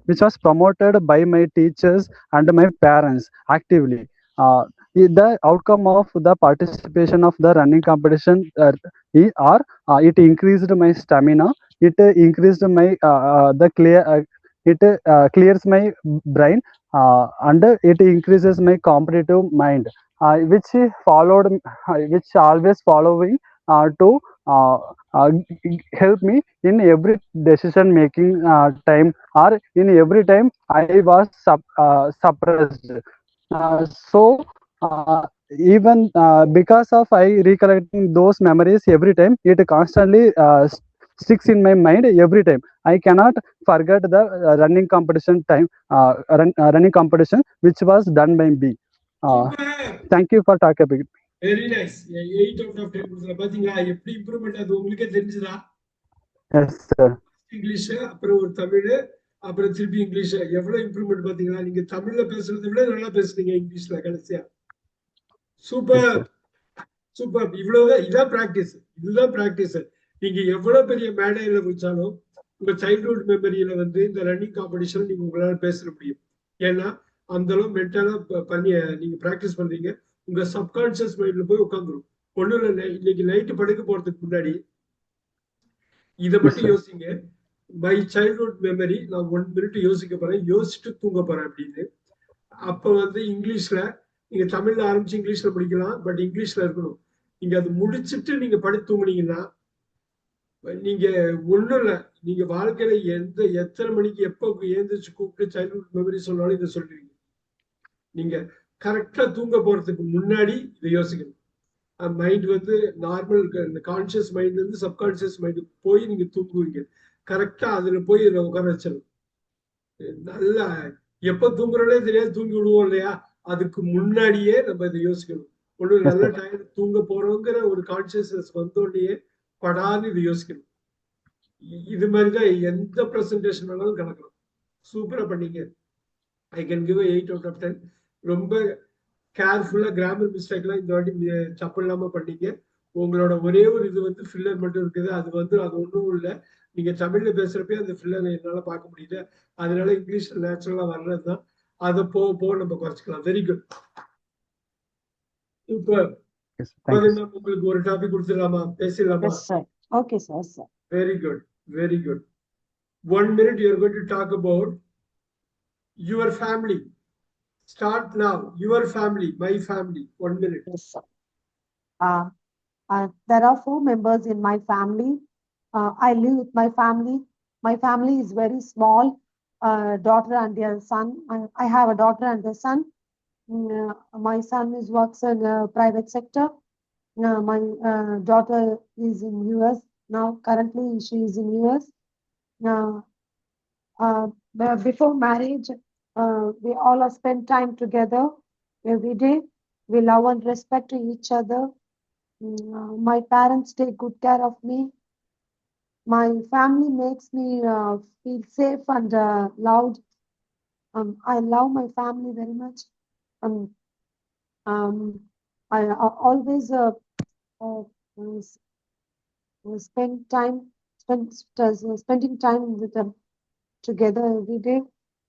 which was promoted by my teachers and my parents actively. The outcome of the participation of the running competition it increased my stamina, it increased my clears my brain, and it increases my competitive mind, which always following to help me in every decision making time, or in every time I was suppressed. So even because of I recollecting those memories every time, it constantly sticks in my mind every time. I cannot forget the running competition time, running competition which was done by me. Thank you for talking about it. Very nice. 8 out of 10 கொடுத்தல. பாத்தீங்களா எப்படி improvement? அது உங்களுக்கே தெரிஞ்சுதா? Yes sir. English, அப்புறம் ஒரு தமிழ், அப்புறம் திருப்பி English. எவ்வளவு இம்ப்ரூவ்மெண்ட் பாத்தீங்களா? நீங்க தமிழ்ல பேசுறதை விட நல்லா பேசுறீங்க இங்கிலீஷ்ல கடைசியா. Super super. இவ்வளவுதான். இதான் பிராக்டிஸ், இதுதான் பிராக்டிஸ். நீங்க எவ்வளவு பெரிய மேடையில வச்சாலும் உங்க சைல்ட்ஹுட் மெமரியில வந்து இந்த ரன்னிங் காம்படிஷன் நீங்க உங்களால பேச முடியும். ஏன்னா அந்த அளவு மென்டலா பண்ணி நீங்க பிராக்டிஸ் பண்றீங்க. உங்க சப்கான்சியஸ் மைண்ட்ல போய் உட்காந்துரும். ஒண்ணும் இல்லை, இன்னைக்கு நைட்டு படுக்க போறதுக்கு முன்னாடி இதை மட்டும் யோசிங்க. மை சைல்ட்ஹுட் மெமரி, நான் 1 minute யோசிக்க போறேன், யோசிச்சுட்டு தூங்க போறேன் அப்படின்னு. அப்ப வந்து இங்கிலீஷ்ல, நீங்க தமிழ்ல ஆரம்பிச்சு இங்கிலீஷ்ல முடிக்கலாம், பட் இங்கிலீஷ்ல இருக்கணும். நீங்க அது முடிச்சுட்டு நீங்க படுத்து தூங்குனீங்கன்னா நீங்க ஒண்ணும் இல்லை, நீங்க வாழ்க்கையில எத்தனை மணிக்கு எப்ப எழுந்திரிச்சு கூப்பிட்டு சைல்ட்ஹுட் மெமரி சொன்னாலும் இதை சொல்லுவீங்க. நீங்க கரெக்டா தூங்க போறதுக்கு முன்னாடி இதை யோசிக்கணும். மைண்ட் வந்து நார்மல் இந்த கான்சியஸ் மைண்ட்ல இருந்து சப்கான்சியஸ் மைண்டுக்கு போய் நீங்க தூங்குவீங்க. கரெக்டா அதுல போய் இதை உட்கார வச்சிடணும். நல்லா எப்ப தூங்குறோன்னே தெரியாது, தூங்கி விடுவோம் இல்லையா? அதுக்கு முன்னாடியே நம்ம இதை யோசிக்கணும். ஒண்ணு நல்ல டைம் தூங்க போறோங்கிற ஒரு கான்சியஸ்னஸ் வந்தோடனே படாது இதை யோசிக்கணும். இது மாதிரிதான் எந்த பிரசன்டேஷன் வேணாலும் கலக்கலாம். சூப்பரா பண்ணீங்க. I can give 8 out of 10. ரொம்ப கேர்ஃபுல்லா கிராமர் மிஸ்டேக் எல்லாம் இந்த வாட்டி தப்பு இல்லாம பண்ணீங்க. உங்களோட ஒரே ஒரு இது வந்து ஃபில்லர் மட்டும் இருக்குது. அது ஒன்றும் இல்லை. நீங்க தமிழ்ல பேசுறப்பே அந்த ஃபில்லர் என்னால பார்க்க முடியல. அதனால இங்கிலீஷ்ல நேச்சுரலா வர்றதுதான். அதை போக நம்ம குறைச்சிக்கலாம். Very good. இப்ப உங்களுக்கு ஒரு டாபிக் கொடுத்துடலாமா? பேசிடலாமா? Okay sir. Very good, very good. 1 minute you are going to talk about your family. Start now. Your family, my family. 1 minute. Yes sir. There are 4 members in my family. I live with my family. My family is very small. Daughter and their son. I have a daughter and a son. My son works in private sector. My daughter is in US now. Currently, she is in US. Before marriage, we all have spent time together every day. We love and respect each other. My parents take good care of me. My family makes me feel safe and loved. I love my family very much. I always spending time with them together every day.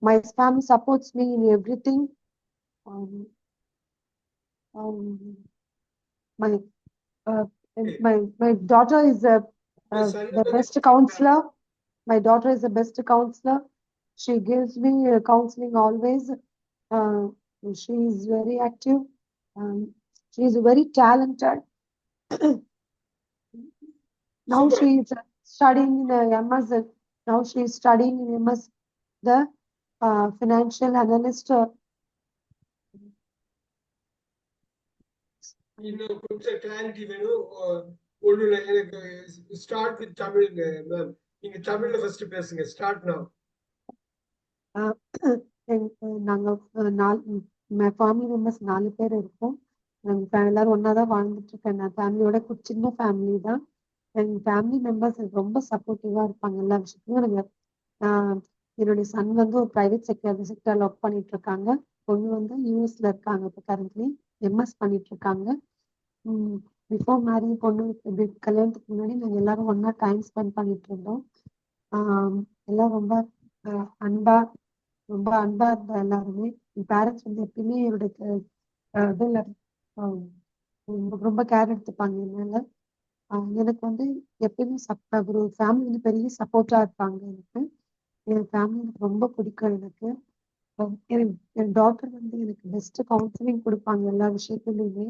My family supports me in everything. My daughter is the best counselor. My daughter is the best counselor. She gives me counseling always. and she is very active. She is very talented. Now Super. she is studying in MS. Now she is studying in MS, the financial analyst. இன்னும் கொஞ்சம் clarity வேணும். ஒண்ணு இல்ல, எனக்கு start with தமிழ்ங்க ma'am. நீங்க தமிழ்ல first பேசுங்க. Start now. நாங்க ஃபேமிலி மெம்பர்ஸ் 4 பேர் இருக்கோம். நாங்க எல்லாரும் ஒன்னாதான் வாழ்ந்துட்டு இருக்கேன். நான் ஃபேமிலியோட சின்ன ஃபேமிலி தான். எங்க ஃபேமிலி மெம்பர்ஸ் எனக்கு ரொம்ப சப்போர்ட்டிவா இருப்பாங்க எல்லா விஷயத்துக்கும். நாங்க என்னுடைய சன் வந்து ஒரு பிரைவேட் செக்டர்ல ஒர்க் பண்ணிட்டு இருக்காங்க. பொண்ணு வந்து யூஎஸ்ல இருக்காங்க. இப்போ கரண்ட்லி எம்எஸ் பண்ணிட்டு இருக்காங்க. பிஃபோர் மேரேஜ் பொண்ணு கல்யாணத்துக்கு முன்னாடி நாங்க எல்லாரும் ஒன்னா டைம் ஸ்பெண்ட் பண்ணிட்டு இருந்தோம். எல்லாம் ரொம்ப அன்பா இருந்த எல்லாருமே. என் பேரண்ட்ஸ் வந்து எப்பயுமே என்னுடைய இதுல ரொம்ப கேர் எடுத்துப்பாங்க என்னால. எனக்கு வந்து எப்பயுமே ஒரு ஃபேமிலி வந்து பெரிய சப்போர்ட்டா இருப்பாங்க எனக்கு. என் ஃபேமிலி எனக்கு ரொம்ப பிடிக்கும் எனக்கு. என் டாக்டர் வந்து எனக்கு பெஸ்ட் கவுன்சிலிங் கொடுப்பாங்க எல்லா விஷயத்துலயுமே.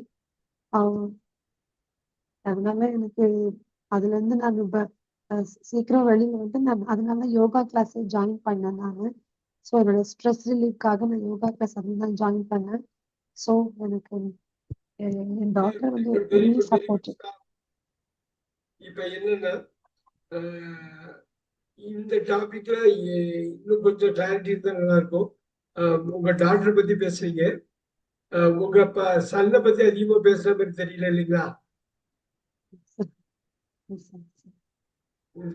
அதனால எனக்கு அதுல இருந்து நான் சீக்கிரம் வெளியில வந்து நான் அதனால யோகா கிளாஸ் ஜாயின் பண்ணேன் நானு. ஸோ என்னோட ஸ்ட்ரெஸ் ரிலீஃப்காக நான் யோகா கிளாஸ் அதுதான் ஜாயின் பண்ணேன். ஸோ எனக்கு என் டாக்டர் வந்து பெரிய சப்போர்ட். இப்ப என்னன்னா, இந்த டாபிக்ல இன்னும் கொஞ்சம் கிளாரிட்டி இருந்தா நல்லா இருக்கும். உங்க டாக்டர் பத்தி பேசுறீங்க. உங்க சன்னை பத்தி அதிகமா பேசுற மாதிரி தெரியல இல்லைங்களா?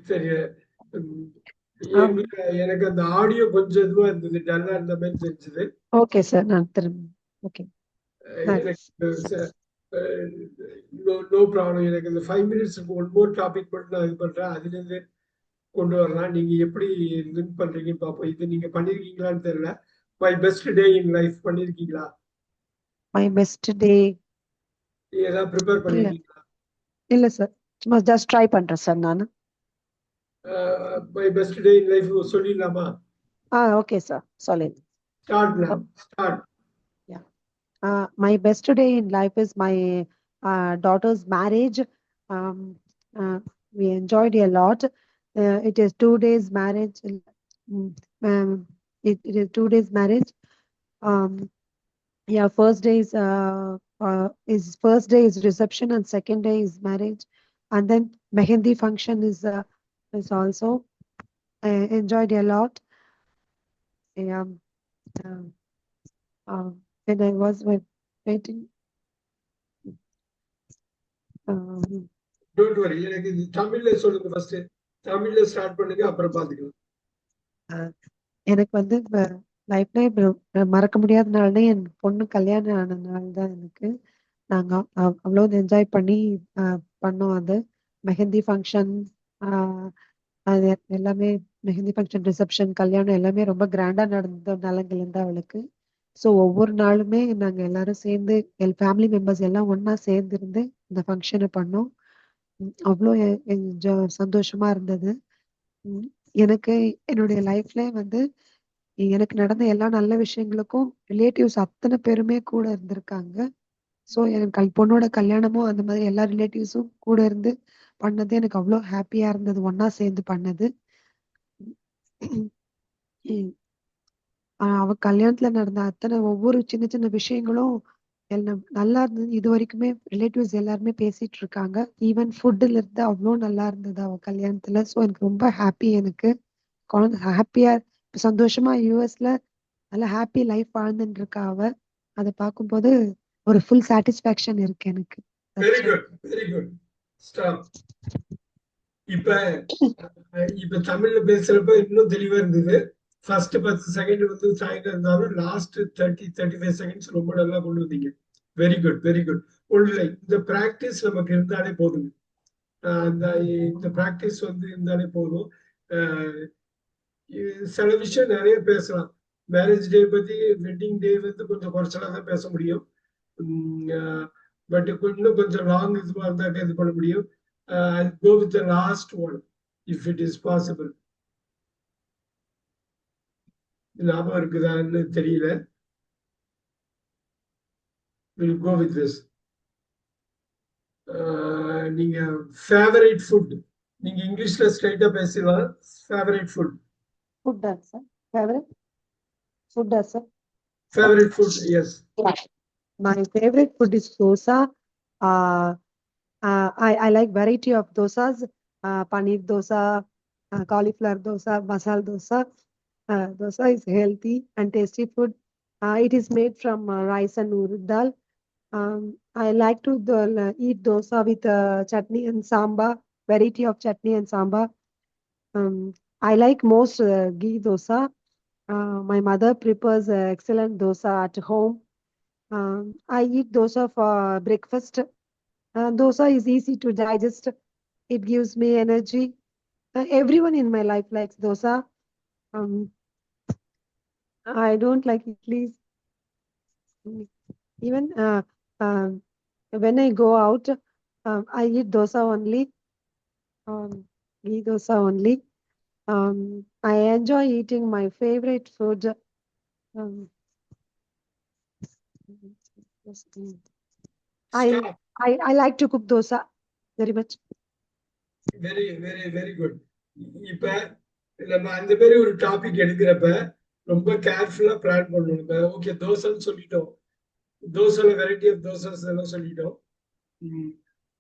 சரி. எனக்கு அந்த ஆடியோ கொஞ்சம் இதுவா இருந்தது, டல்லா இருந்த மாதிரி தெரிஞ்சது. ஓகே சார், நான் திரும்ப ஓகே. No problem. எனக்கு இந்த 5 minutes ஒன் மோர் டாபிக் மட்டும் நான் இது பண்றேன். அதுல இருந்து கொண்டு வரலாம். நீங்க எப்படி லிங்க் பண்றீங்கன்னு பார்ப்போம். இது நீங்க பண்ணிருக்கீங்களான்னு தெரியல. My best day in life பண்ணிருக்கீங்களா? மை பெஸ்ட் டே ஏதாவது ப்ரிப்பேர் பண்ணிருக்கீங்களா? இல்ல சார், சும்மா ஜஸ்ட் ட்ரை பண்றேன் சார் நானு. My best day in life சொல்லிடலாமா? ஓகே சார், சொல்லுங்க. ஸ்டார்ட் நவ. Start. My best day in life is my daughter's marriage. We enjoyed a lot. It is 2 days marriage. It is 2 days marriage. Yeah, first day is reception and second day is marriage, and then mehendi function is also enjoyed a lot. Yeah. When I was waiting. Don't worry. எனக்கு இது தமிழ்ல சொல்லுங்க first. தமிழ்ல start பண்ணுங்க, அப்புறம் பாத்துக்கலாம். எனக்கு வந்து லைஃப்ல மறக்க முடியாத நாள்னா என் பொண்ணு கல்யாணம் ஆன நாள் தான் எனக்கு. நாங்க அவ்வளோ என்ஜாய் பண்ணி பண்ணோம். அது மெஹந்தி ஃபங்க்ஷன், அது எல்லாமே மெஹந்தி ஃபங்க்ஷன், ரிசப்ஷன், கல்யாணம் எல்லாமே ரொம்ப கிராண்டா நடந்த நாளுங்கள் இருந்தா அவளுக்கு. ஸோ ஒவ்வொரு நாளுமே நாங்க எல்லாரும் சேர்ந்து ஃபேமிலி மெம்பர்ஸ் எல்லாம் ஒன்னா சேர்ந்து இருந்து இந்த ஃபங்க்ஷனை பண்ணோம். அவ்வளோ சந்தோஷமா இருந்தது. எனக்கு என்னுடைய லைஃப்ல வந்து எனக்கு நடந்த எல்லா நல்ல விஷயங்களுக்கும் ரிலேட்டிவ்ஸ் அத்தனை பேருமே கூட இருந்திருக்காங்க. ஸோ எனக்கு பொண்ணோட கல்யாணமும் அந்த மாதிரி எல்லா ரிலேட்டிவ்ஸும் கூட இருந்து பண்ணது எனக்கு அவ்வளோ ஹாப்பியா இருந்தது, ஒன்னா சேர்ந்து பண்ணது. அவ கல்யாணத்துல நடந்த அத்தனை ஒவ்வொரு சின்ன சின்ன விஷயங்களும் எல்லாம் நல்லா இருந்தது. இது வரைக்குமே ரிலேட்டிவ்ஸ் எல்லாருமே பேசிட்டு இருக்காங்க. ஈவன் ஃபுட்ல இருந்து அவ்வளோ நல்லா இருந்தது அவ கல்யாணத்துல. ஸோ எனக்கு ரொம்ப ஹாப்பி. எனக்கு குழந்தை ஹாப்பியா சந்தோஷமா யூஎஸ்ல நல்லா ஹாப்பி லைஃப் வாழ்ந்துட்டு இருக்கா அவ. அதை பார்க்கும்போது ஒரு ஃபுல் சாட்டிஸ்பாக்சன் இருக்கு எனக்கு. Very good, very good. Stop. இப்ப தமிழ்ல பேசுறப்ப இன்னும் தெளிவா இருந்தது. ஃபர்ஸ்ட் 10 செகண்ட் வந்து சாயங்காலம் இருந்தாலும் லாஸ்ட் 30-35 செகண்ட்ஸ் ரொம்ப நல்லா கொண்டு வந்தீங்க. Very good, very good. ஒன்றும் இந்த பிராக்டிஸ் நமக்கு இருந்தாலே போதுங்க. இந்த பிராக்டிஸ் வந்து இருந்தாலே போதும். சில விஷயம் நிறைய பேசலாம். மேரேஜ் டே பத்தி, வெட்டிங் டே வந்து கொஞ்சம் குறைச்சலா தான் பேச முடியும். பட் இன்னும் கொஞ்சம் லாங் இதுவா இருந்தாக்க இது பண்ண முடியும். I'll go with the last one if it is possible. ஞாபகம் இருக்குதான்னு தெரியல. we'll go with this. நீங்க ஃபேவரட் ஃபுட், நீங்க இங்கிலீஷ்ல ஸ்ட்ரைட்டா பேசலாம். Favourite food, Food, sir. Favorite food, sir. Favourite food, yes. My favorite food is dosa. I like variety of dosas. Paneer dosa, cauliflower dosa, masala dosa. Dosa is healthy and tasty food. It is made from rice and urad dal. I like to eat dosa with chutney and sambar. Variety of chutney and sambar. I like most ghee dosa. My mother prepares excellent dosa at home. I eat dosa for breakfast. Dosa is easy to digest. It gives me energy. Everyone in my life likes dosa. I don't like idlis. Even when I go out, I eat dosa only. Ghee dosa only. I enjoy eating my favorite food. I like to cook dosa very much. Very very very good. இப்ப நம்ம அந்த மாதிரி ஒரு topic எடுக்கிறப்ப ரொம்ப கேர்ஃபுல்லா plan பண்ணணும். நம்ம ஓகே தோசைன்னு சொல்லிட்டோம், தோசைல வெரைட்டி ஆஃப் தோசைஸ் எல்லாம் சொல்லிட்டோம்.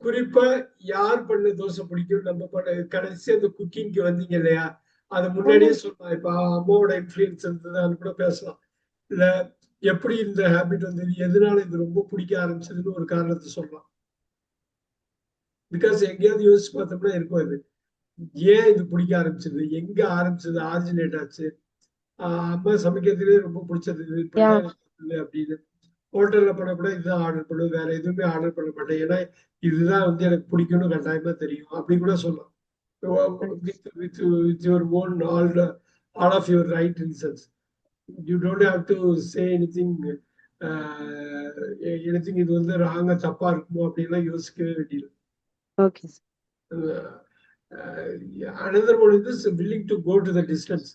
குறிப்பா யார் பண்ண தோசை பிடிக்கும், நம்ம பண்ண கடைசி அந்த குக்கிங்க்கு வந்தீங்க இல்லையா, அதை முன்னாடியே சொல்லலாம். இப்ப அம்மாவோட இன்ஃபுளுன்ஸ் இருந்ததுன்னு கூட பேசலாம். இல்ல எப்படி இந்த ஹேபிட் வந்தது, எதனால இது ரொம்ப பிடிக்க ஆரம்பிச்சதுன்னு ஒரு காரணத்தை சொல்லலாம். பிகாஸ் எங்கேயாவது யோசிச்சு பார்த்தோம்னா இருக்கும் இது ஏன் இது பிடிக்க ஆரம்பிச்சது, எங்க ஆரம்பிச்சது, ஆரிஜினேட் ஆச்சு. அம்மா சமைக்கிறதுலே ரொம்ப பிடிச்சது இது அப்படின்னு. ஹோட்டல்ல பண்ண கூட இதுதான் ஆர்டர் பண்ணுவேன், வேற எதுவுமே ஆர்டர் பண்ண மாட்டேன். ஏன்னா இதுதான் வந்து எனக்கு பிடிக்கும்னு கட்டாயமா தெரியும் அப்படி கூட சொல்லலாம். with your own all of your right reasons. You don't have to say anything anything இது வந்து ராங்கா தப்பா இருக்குமோ அப்படின்லாம் யோசிக்கவே வேண்டியது. Okay. Another one is this, willing to go to the distance.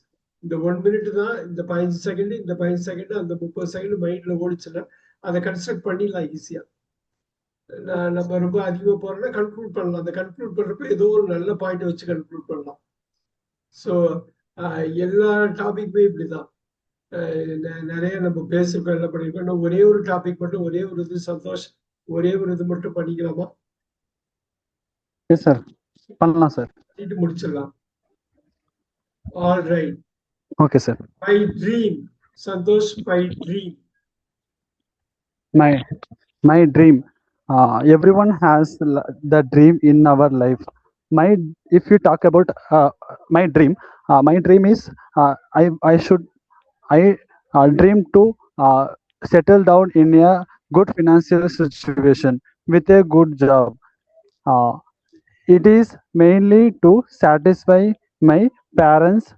இந்த 1 minute தான், இந்த 15 செகண்ட், இந்த 15 செகண்ட், அந்த 30 செகண்ட் மைண்ட்ல ஓடிச்சுன்னா அதை கன்ஸ்ட்ரக்ட் பண்ணிடலாம் ஈஸியா. நம்ம ரொம்ப அதிகமா போறோம்னா கன்க்ளூட் பண்ணலாம். அந்த கன்க்ளூட் பண்றப்ப ஏதோ ஒரு நல்ல பாயிண்ட் வச்சு கன்க்ளூட் பண்ணலாம். ஸோ எல்லா டாபிக்குமே இப்படிதான். நிறைய நம்ம பேசிருக்கோம், என்ன பண்ணிருக்கோம். ஒரே ஒரு டாபிக் மட்டும், ஒரே ஒரு இது சந்தோஷ், ஒரே ஒரு இது மட்டும் பண்ணிக்கலாமா? எஸ் சார், பண்ணலாம் சார். முடிச்சிடலாம். All right. Okay sir. My dream, Santhosh, my dream. My dream. Everyone has the dream in our life. If you talk about my dream is I dream to settle down in a good financial situation with a good job. It is mainly to satisfy my parents'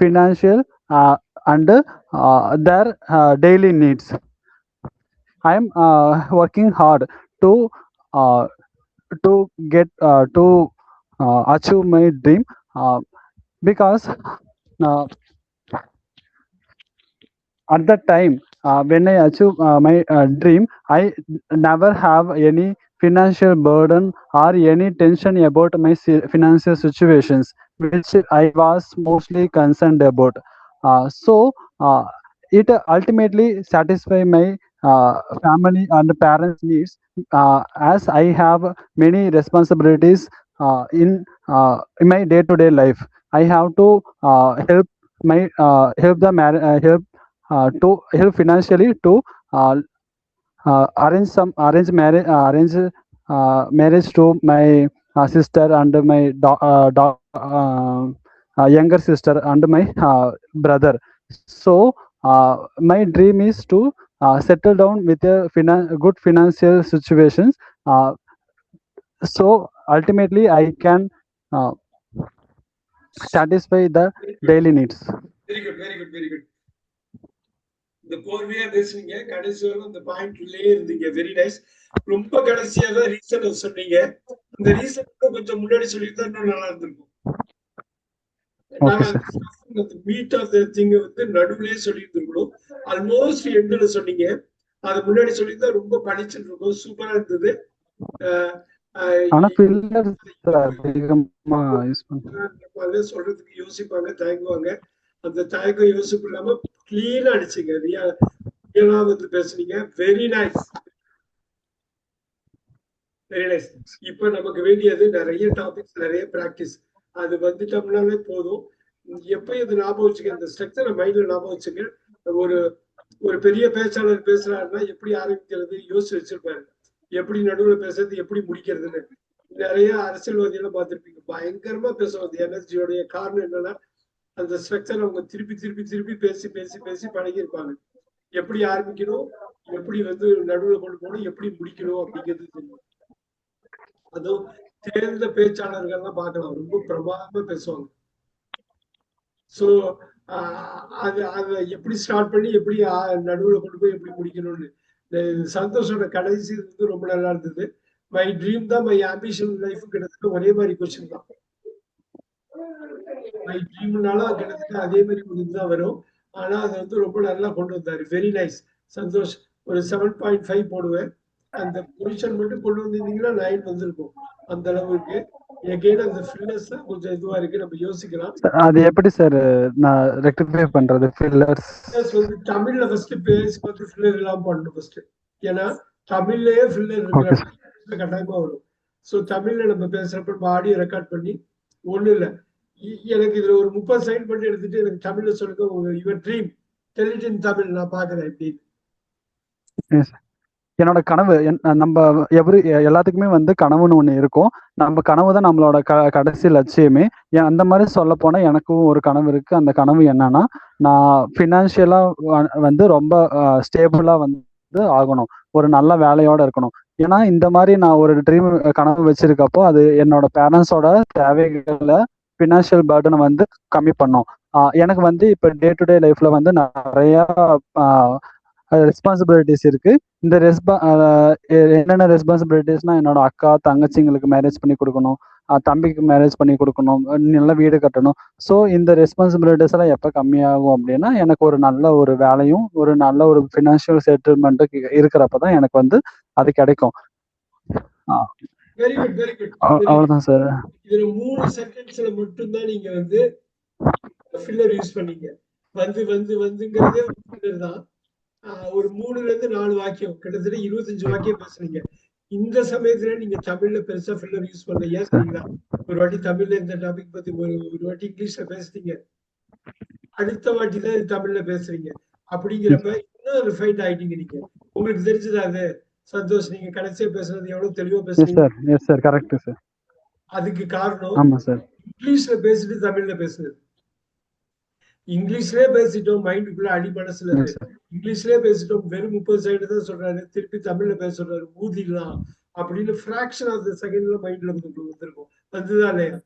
financial and their daily needs. I am working hard to get to achieve my dream because at that time when I achieve my dream, I never have any financial burden or any tension about my financial situations, which I was mostly concerned about. So it ultimately satisfy my family and parents needs, as I have many responsibilities in my day-to-day life. I have to help my help financially to arrange marriage to my sister and my younger sister and my brother. So my dream is to settle down with a good financial situations, so ultimately I can satisfy the daily needs. Very good, very good, very good. இந்த கோர்வையா பேசுனீங்க, கடைசி வரை அந்த பாயிண்ட்லயே இருந்தீங்க. Very nice. ரொம்ப கடைசியா தான் reason சொன்னீங்க. இந்த ரீசன் கொஞ்சம் முன்னாடி சொல்லியிருந்தா இன்னும் நல்லா இருந்திருக்கும். மீட் ஆஃப் த திங் வந்து நடுவுலயே சொல்லி இருந்திருக்கணும். ஆல்மோஸ்ட் எண்ட்ல சொன்னீங்க. அது முன்னாடி சொல்லியிருந்தா ரொம்ப பளிச்சுன்னு இருக்கும், சூப்பரா இருந்தது. அஹ் ஆனா அஹ் ஃபில்லர்ஸ் அதிகமா யூஸ் பண்ணுறேன். இருப்பாங்க, சொல்றதுக்கு யோசிப்பாங்க, தயங்குவாங்க. அந்த தயக்கம் யோசிப்பு இல்லாம கிளீனா அடிச்சீங்க, ரியலா வந்து பேசுனீங்க. Very nice, very nice. இப்ப நமக்கு வேண்டியது நிறைய டாபிக்ஸ், நிறைய பிராக்டிஸ். அது வந்துட்டோம்னாலே போதும். எப்பயும் இது ஞாபகம் வச்சுக்க, இந்த ஸ்ட்ரக்சரை மைண்ட்ல ஞாபகம் வச்சுக்க. ஒரு ஒரு பெரிய பேச்சாளர் பேசுறாருன்னா எப்படி ஆரம்பிக்கிறது யோசிச்சு வச்சிருப்பாரு, எப்படி நடுவுல பேசுறது, எப்படி முடிக்கிறதுன்னு. நிறைய அரசியல்வாதிகளை பார்த்திருப்பீங்க, பயங்கரமா பேசுவாங்க. எனர்ஜியோடைய காரணம் என்னன்னா, அந்த ஸ்ட்ரக்சர் அவங்க திருப்பி திருப்பி திருப்பி பேசி பேசி பேசி பழகியிருப்பாங்க. எப்படி ஆரம்பிக்கணும், எப்படி வந்து நடுவுல கொண்டு போகணும், எப்படி முடிக்கணும் அப்படிங்கிறது தெரியும். அதுவும் தேர்ந்த பேச்சாளர்கள்லாம் பார்க்கலாம், ரொம்ப பிரமாதமா பேசுவாங்க. சோ அது அதை எப்படி ஸ்டார்ட் பண்ணி எப்படி நடுவுல கொண்டு போய் எப்படி முடிக்கணும்னு. சந்தோஷோட கடைசி வந்து ரொம்ப நல்லா இருந்தது. மை ட்ரீம் தான் மை ஆம்பிஷன் லைஃப் கிட்டத்தட்ட ஒரே மாதிரி கொஸ்டின் தான். மை ட்ரீம்னாலும் கிட்டத்தட்ட அதே மாதிரி ஒரு இதுதான் வரும். ஆனா அது வந்து ரொம்ப நல்லா கொண்டு வந்தாரு. Very nice. சந்தோஷ். ஒரு 7.5 போடுவேன். அந்த பொசிஷன் மட்டும் கொண்டு வந்திருந்தீங்கன்னா 9 வந்திருக்கும். அந்த அளவுக்கு எகைன் அந்த ஃபில்லர்ஸ் கொஞ்சம் இதுவா இருக்கு, நம்ம யோசிக்கலாம். அது எப்படி சார் நான் ரெக்டிஃபை பண்றது ஃபில்லர்ஸ்? வந்து தமிழ்ல ஃபர்ஸ்ட் பேசி பார்த்து ஃபில்லர் இல்லாம பண்ணணும் ஃபர்ஸ்ட். ஏன்னா தமிழ்லயே ஃபில்லர் இருக்கிற கட்டாயமா வரும். ஸோ தமிழ்ல நம்ம பேசுறப்ப ஆடியோ ரெக்கார்ட் பண்ணி ஒண்ணும் இல்லை, எனக்கு இதுல ஒரு 30 சைன் பண்ணி எடுத்துட்டு எனக்கு தமிழ்ல சொல்லுங்க, your dream del it in Tamil, நான் பாக்குறேன் எப்படி. என்னோட கனவு நம்ம எல்லாத்துக்குமே வந்து கனவுன்னு ஒண்ணு இருக்கும். நம்ம கனவு தான் நம்மளோட கடைசி லட்சியமே. அந்த மாதிரி சொல்ல போனா எனக்கும் ஒரு கனவு இருக்கு. அந்த கனவு என்னன்னா, நான் பினான்சியலா வந்து ரொம்ப ஸ்டேபிளா வந்து ஆகணும், ஒரு நல்ல வேலையோட இருக்கணும். ஏன்னா இந்த மாதிரி நான் ஒரு ட்ரீம் கனவு வச்சிருக்கப்போ அது என்னோட பேரண்ட்ஸோட தேவைகளை, பினான்சியல் பர்டனை வந்து கம்மி பண்ணும். எனக்கு வந்து இப்ப டே டு டே லைஃப்ல வந்து நிறைய ரெஸ்பான்சிபிலிட்டிஸ் இருக்கு. இந்த என்னென்ன ரெஸ்பான்சிபிலிட்டிஸ்னா, என்னோட அக்கா தங்கச்சிங்களுக்கு மேரேஜ் பண்ணி கொடுக்கணும், தம்பிக்கு மேரேஜ் பண்ணி கொடுக்கணும், நல்ல வீடு கட்டணும். ஸோ இந்த ரெஸ்பான்சிபிலிட்டிஸ் எல்லாம் எப்போ கம்மியாகும் அப்படின்னா, எனக்கு ஒரு நல்ல ஒரு வேலையும் ஒரு நல்ல ஒரு ஃபினான்ஷியல் செட்டில்மெண்ட்டு இருக்கிறப்ப தான் எனக்கு வந்து அது கிடைக்கும். Very good, very good. அவ்வளவுதான் சார். இதுல 3 சென்டென்ஸ்ல மட்டும்தான் நீங்க வந்து ஃபில்லர் யூஸ் பண்ணீங்க. வந்து வந்து வந்துங்கிறதே ஃபில்லர் தான். ஒரு 3ல இருந்து 4 வாக்கியம், கிட்டத்தட்ட 25 வாக்கியம் பேசுறீங்க. இந்த சமயத்துல நீங்க தமிழ்ல பெருசா ஃபில்லர் யூஸ் பண்ணல. ஏன் சரிங்களா? ஒரு வாட்டி தமிழ்ல இந்த டாபிக் பத்தி ஒரு வாட்டி இங்கிலீஷ்ல பேசுறீங்க, அடுத்த வாட்டி தான் தமிழ்ல பேசுறீங்க. அப்படிங்கிறப்ப இன்னும் ரிஃபைண்ட் ஆயிட்டீங்க நீங்க. உங்களுக்கு தெரிஞ்சதா அது? சந்தோஷ், நீங்க கடைசியா பேசுறது எவ்வளவு தெளிவா பேசுறீங்க. Correct sir. அதுக்கு காரணம் ஆமா சார், இங்கிலீஷ்ல பேசிட்டு தமிழ்ல பேசுறது. இங்கிலீஷ்லயே பேசிட்டோம், மைண்டுக்குள்ள அடி மனசுல இங்கிலீஷ்லயே பேசிட்டோம், வெறும் 30 சைடு தான் சொல்றாரு, திருப்பி தமிழ்ல பேச சொல்றாரு, ஊதிடலாம் அப்படின்னு ஃபிராக்ஷன் ஆஃப் த செகண்ட்ல மைண்ட்ல வந்திருக்கும். வந்துதான் இல்லையா?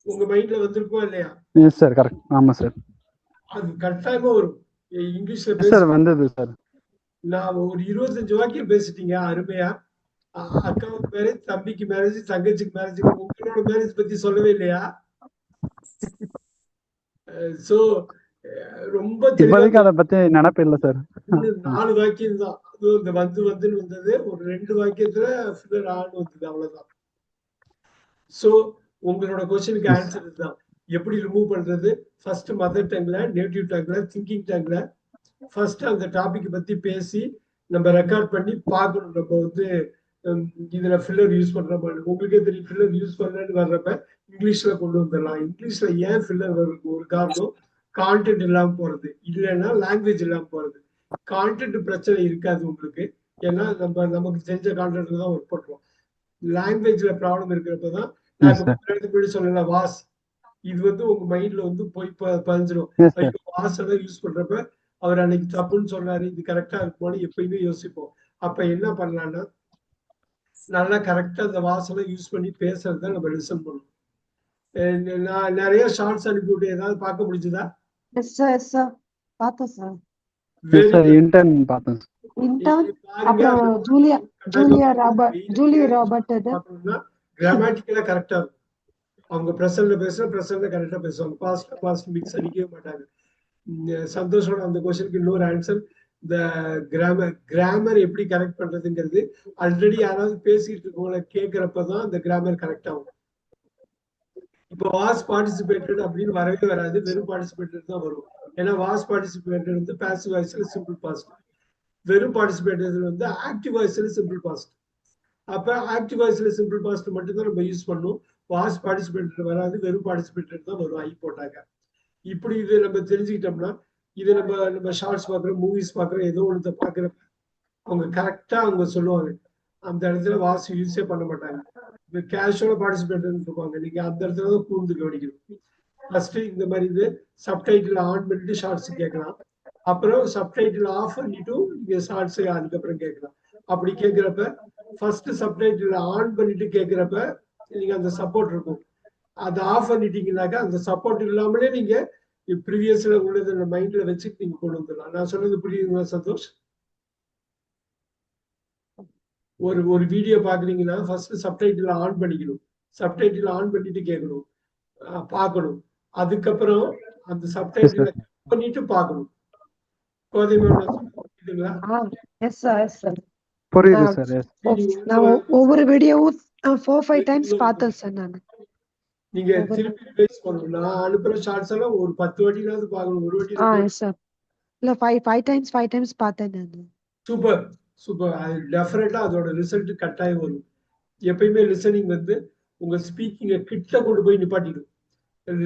உங்க மைண்ட்ல வந்திருக்குமா இல்லையா? Sir correct. ஆமா சார், அது கட்டாயமா வரும். இங்கிலீஷ்ல பேச வந்தது சார். நான் ஒரு 25 வாக்கியம் பேசிட்டீங்க, அருமையா. அக்காவுக்கு மேரேஜ், தம்பிக்கு மேரேஜ், தங்கச்சிக்கு மேரேஜ், உங்களோட மேரேஜ் பத்தி சொல்லவே இல்லையா? சோ ரொம்ப இப்போதைக்கு அதை பத்தி நினைப்பு இல்லை சார். 4 வாக்கியம் தான். அதுவும் இந்த வந்துன்னு வந்தது, ஒரு 2 வாக்கியத்துல ஃபில்லர் ஆன் வந்தது, அவ்வளவுதான். சோ உங்களோட கொஸ்டினுக்கு ஆன்சர் இதுதான். எப்படி ரிமூவ் பண்றது? ஃபர்ஸ்ட் மதர் டங்ல, நேட்டிவ் டங்ல, திங்கிங் டங்ல ஃபர்ஸ்ட் அந்த டாபிக் பத்தி பேசி நம்ம ரெக்கார்ட் பண்ணி பார்க்கணும். நம்ம வந்து இதுல ஃபில்லர் யூஸ் பண்ற மாதிரி உங்களுக்கே தெரியும். ஃபில்லர் யூஸ் பண்ணலன்னு வர்றப்ப இங்கிலீஷ்ல கொண்டு வந்துடலாம். இங்கிலீஷ்ல ஏன் ஃபில்லர் வருது? ஒரு காரணம் கான்டென்ட் இல்லாம போறது, இல்லைன்னா லாங்குவேஜ் இல்லாம போறது. கான்டென்ட் பிரச்சனை இருக்காது உங்களுக்கு, ஏன்னா நமக்கு தெரிஞ்ச கான்டென்ட் தான் ஒர்க் பண்றோம். லாங்குவேஜ்ல ப்ராப்ளம் இருக்கிறப்பதான் நான் முன்னாடி சொல்லல, வாஸ், இது வந்து உங்க மைண்ட்ல வந்து போய் பதிஞ்சிடும். வாஸ் எல்லாம் யூஸ் பண்றப்ப அவர் அன்னைக்கு தப்புன்னு சொன்னாரு, இது கரெக்டா இருக்குமான்னு எப்பயுமே யோசிப்போம். அப்ப என்ன பண்ணலாம்னா, நல்லா கரெக்டா அந்த வாசெல்லாம் யூஸ் பண்ணி பேசுறத நம்ம லிசன் பண்ணணும். நான் நிறைய ஷார்ட்ஸ் அனுப்பிவிட்டு ஏதாவது பார்க்க முடிஞ்சதா? பார்த்தேன் சார். அப்புறம் ஜூலியா ராபர்ட் கிராமட்டிக்கலா கரெக்டா இருக்கும். அவங்க பிரசன்ட்ல கரெக்டா பேசுவாங்க. பாஸ்ட் மிக்ஸ் அடிக்கவே மாட்டாங்க. சந்தோஷோட அந்த கொஸ்டினுக்கு இன்னொரு ஆன்சர், இந்த கிராமர் எப்படி கரெக்ட் பண்றதுங்கிறது ஆல்ரெடி யாராவது பேசிட்டு இருக்கவங்கள கேட்கறப்பதான் அந்த கிராமர் கரெக்ட் ஆகும். இப்போ வாஸ் பார்ட்டிசிபேட்டட் அப்படின்னு வரவே வராது, வெறும் பார்ட்டிசிபேட்டட் தான் வரும். ஏன்னா வாஸ் பார்ட்டிசிபேட்டட் வந்து பாசிவ் வாய்ஸ்ல சிம்பிள் பாஸ்ட், வெறும் பார்ட்டிசிபேட்டட் வந்து ஆக்டிவ் வாய்ஸ்ல சிம்பிள் பாஸ்ட். அப்ப ஆக்டிவ் வாய்ஸ்ல சிம்பிள் பாஸ்ட் மட்டும் தான் நம்ம யூஸ் பண்ணும். வாஸ் பார்ட்டிசிபேட்டட் வராது, வெறும் பார்ட்டிசிபேட்டட் தான் வரும் ஐ போட்டாங்க. இப்படி இது நம்ம தெரிஞ்சுக்கிட்டோம்னா இது நம்ம ஷார்ட்ஸ் பாக்குறோம், மூவிஸ் பாக்குறோம், ஏதோ ஒன்று பாக்குறப்ப அவங்க கரெக்டா அவங்க சொல்லுவாங்க. அந்த இடத்துல வாஸ் யூஸே பண்ண மாட்டாங்க. இப்போ கேஷுவலா பார்ட்டிசிபேட் இருப்பாங்க, நீங்க அந்த இடத்துல தான் கூர்ந்து கவனிக்கணும். ஃபர்ஸ்ட் இந்த மாதிரி இது சப்டைட்டில் ஆன் பண்ணிட்டு ஷார்ட்ஸ் கேட்கலாம், அப்புறம் சப்டைட்டில் ஆஃப் பண்ணிட்டு நீங்க ஷார்ட்ஸ் அதுக்கப்புறம் கேட்கலாம். அப்படி கேட்கிறப்ப ஃபர்ஸ்ட் சப்டைட்டில் ஆன் பண்ணிட்டு கேட்கிறப்ப நீங்க அந்த சப்போர்ட் இருக்கும். அதை ஆஃப் பண்ணிட்டீங்கன்னாக்கா அந்த சப்போர்ட் இல்லாமலே நீங்க ப்ரீவியஸ்ல உள்ளது மைண்ட்ல வச்சுட்டு நீங்க கொண்டு வந்துடலாம். நான் சொன்னது புரியுதுங்களா சந்தோஷ்? ஒரு வீடியோ பாக்குறீங்கன்னா ஃபர்ஸ்ட் சப்டைட்டில் ஆன் பண்ணிக்கணும், சப்டைட்டில் ஆன் பண்ணிட்டு கேட்கணும், பார்க்கணும். அதுக்கப்புறம் அந்த சப்டைட்டில் பண்ணிட்டு பார்க்கணும். புரியுதுங்களா? புரியுது சார். நான் ஒவ்வொரு வீடியோவும் 4-5 டைம்ஸ் பார்த்தேன் சார். நீங்க திருப்பி ரிவைஸ் பண்ணணும். நான் அனுப்புற ஷார்ட்ஸ் எல்லாம் ஒரு 10 வாட்டியாவது பார்க்கணும். ஒரு வாட்டி சார் இல்ல 5 டைம்ஸ் பார்த்தேன் நான். Super super. அது டெஃபினட்டா அதோட ரிசல்ட் கட்டாயம் வரும். எப்பயுமே லிசனிங் வந்து உங்க ஸ்பீக்கிங்க கிட்ட கொண்டு போய் நிப்பாட்டிடும்.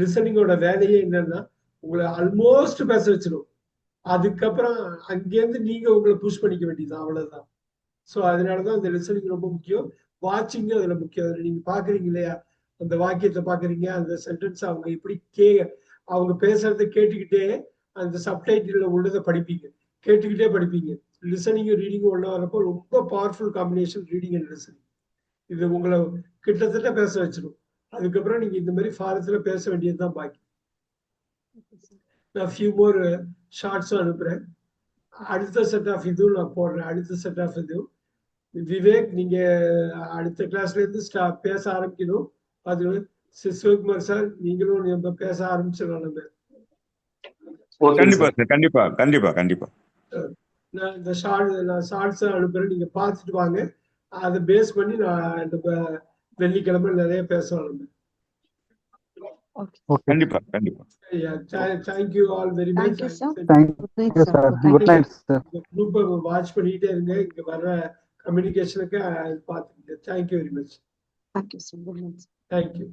லிசனிங்கோட வேலையே என்னன்னா உங்களை ஆல்மோஸ்ட் பேச வச்சிடும். அதுக்கப்புறம் அங்கேருந்து நீங்க உங்களை புஷ் பண்ணிக்க வேண்டியது அவ்வளவுதான். ஸோ அதனாலதான் அந்த லிசனிங் ரொம்ப முக்கியம். வாட்சிங்கும் அதுல முக்கியம். அதுல நீங்க பாக்குறீங்க இல்லையா, அந்த வாக்கியத்தை பாக்குறீங்க, அந்த சென்டென்ஸ் அவங்க எப்படி அவங்க பேசுறதை கேட்டுக்கிட்டே அந்த சப்டைட்டில் உள்ளதை படிப்பீங்க, கேட்டுக்கிட்டே படிப்பீங்க. லிசனிங்கும் ரீடிங்கும் ஒண்ணா வரப்போ ரொம்ப powerful combination reading and listening. இது உங்களை கிட்டத்தட்ட பேச வச்சிடும். அதுக்கப்புறம் நீங்க இந்த மாதிரி ஃபாரத்துல பேச வேண்டியதுதான் பாக்கி. நான் ஃபியூ மோர் ஷார்ட்ஸும் அனுப்புறேன். அடுத்த செட் ஆஃப் இதுவும் நான் போடுறேன். அடுத்த செட் ஆஃப் இதுவும் விவேக் நீங்க அடுத்த கிளாஸ்ல இருந்து பேச ஆரம்பிக்கணும். அது சிவகுமார் சார் நீங்களும் நம்ம பேச ஆரம்பிச்சிடலாம். நம்ம கண்டிப்பா சார், கண்டிப்பா கண்டிப்பா கண்டிப்பா. நான் இந்த ஷார்ட்ஸ் அனுப்புறேன், நீங்க பார்த்துட்டு வாங்க. அதை பேஸ் பண்ணி நான் நம்ம வெள்ளிக்கிழமை நிறைய பேசலாம். கண்டிப்பா கண்டிப்பா. Thank you all very much. Thank you sir. Good night sir. குரூப்பை வாட்ச் பண்ணிட்டே இருங்க. இங்க வர்ற கம்யூனிகேஷனுக்கு பார்த்துங்க. Thank you very much. Thank you so much. Thank you.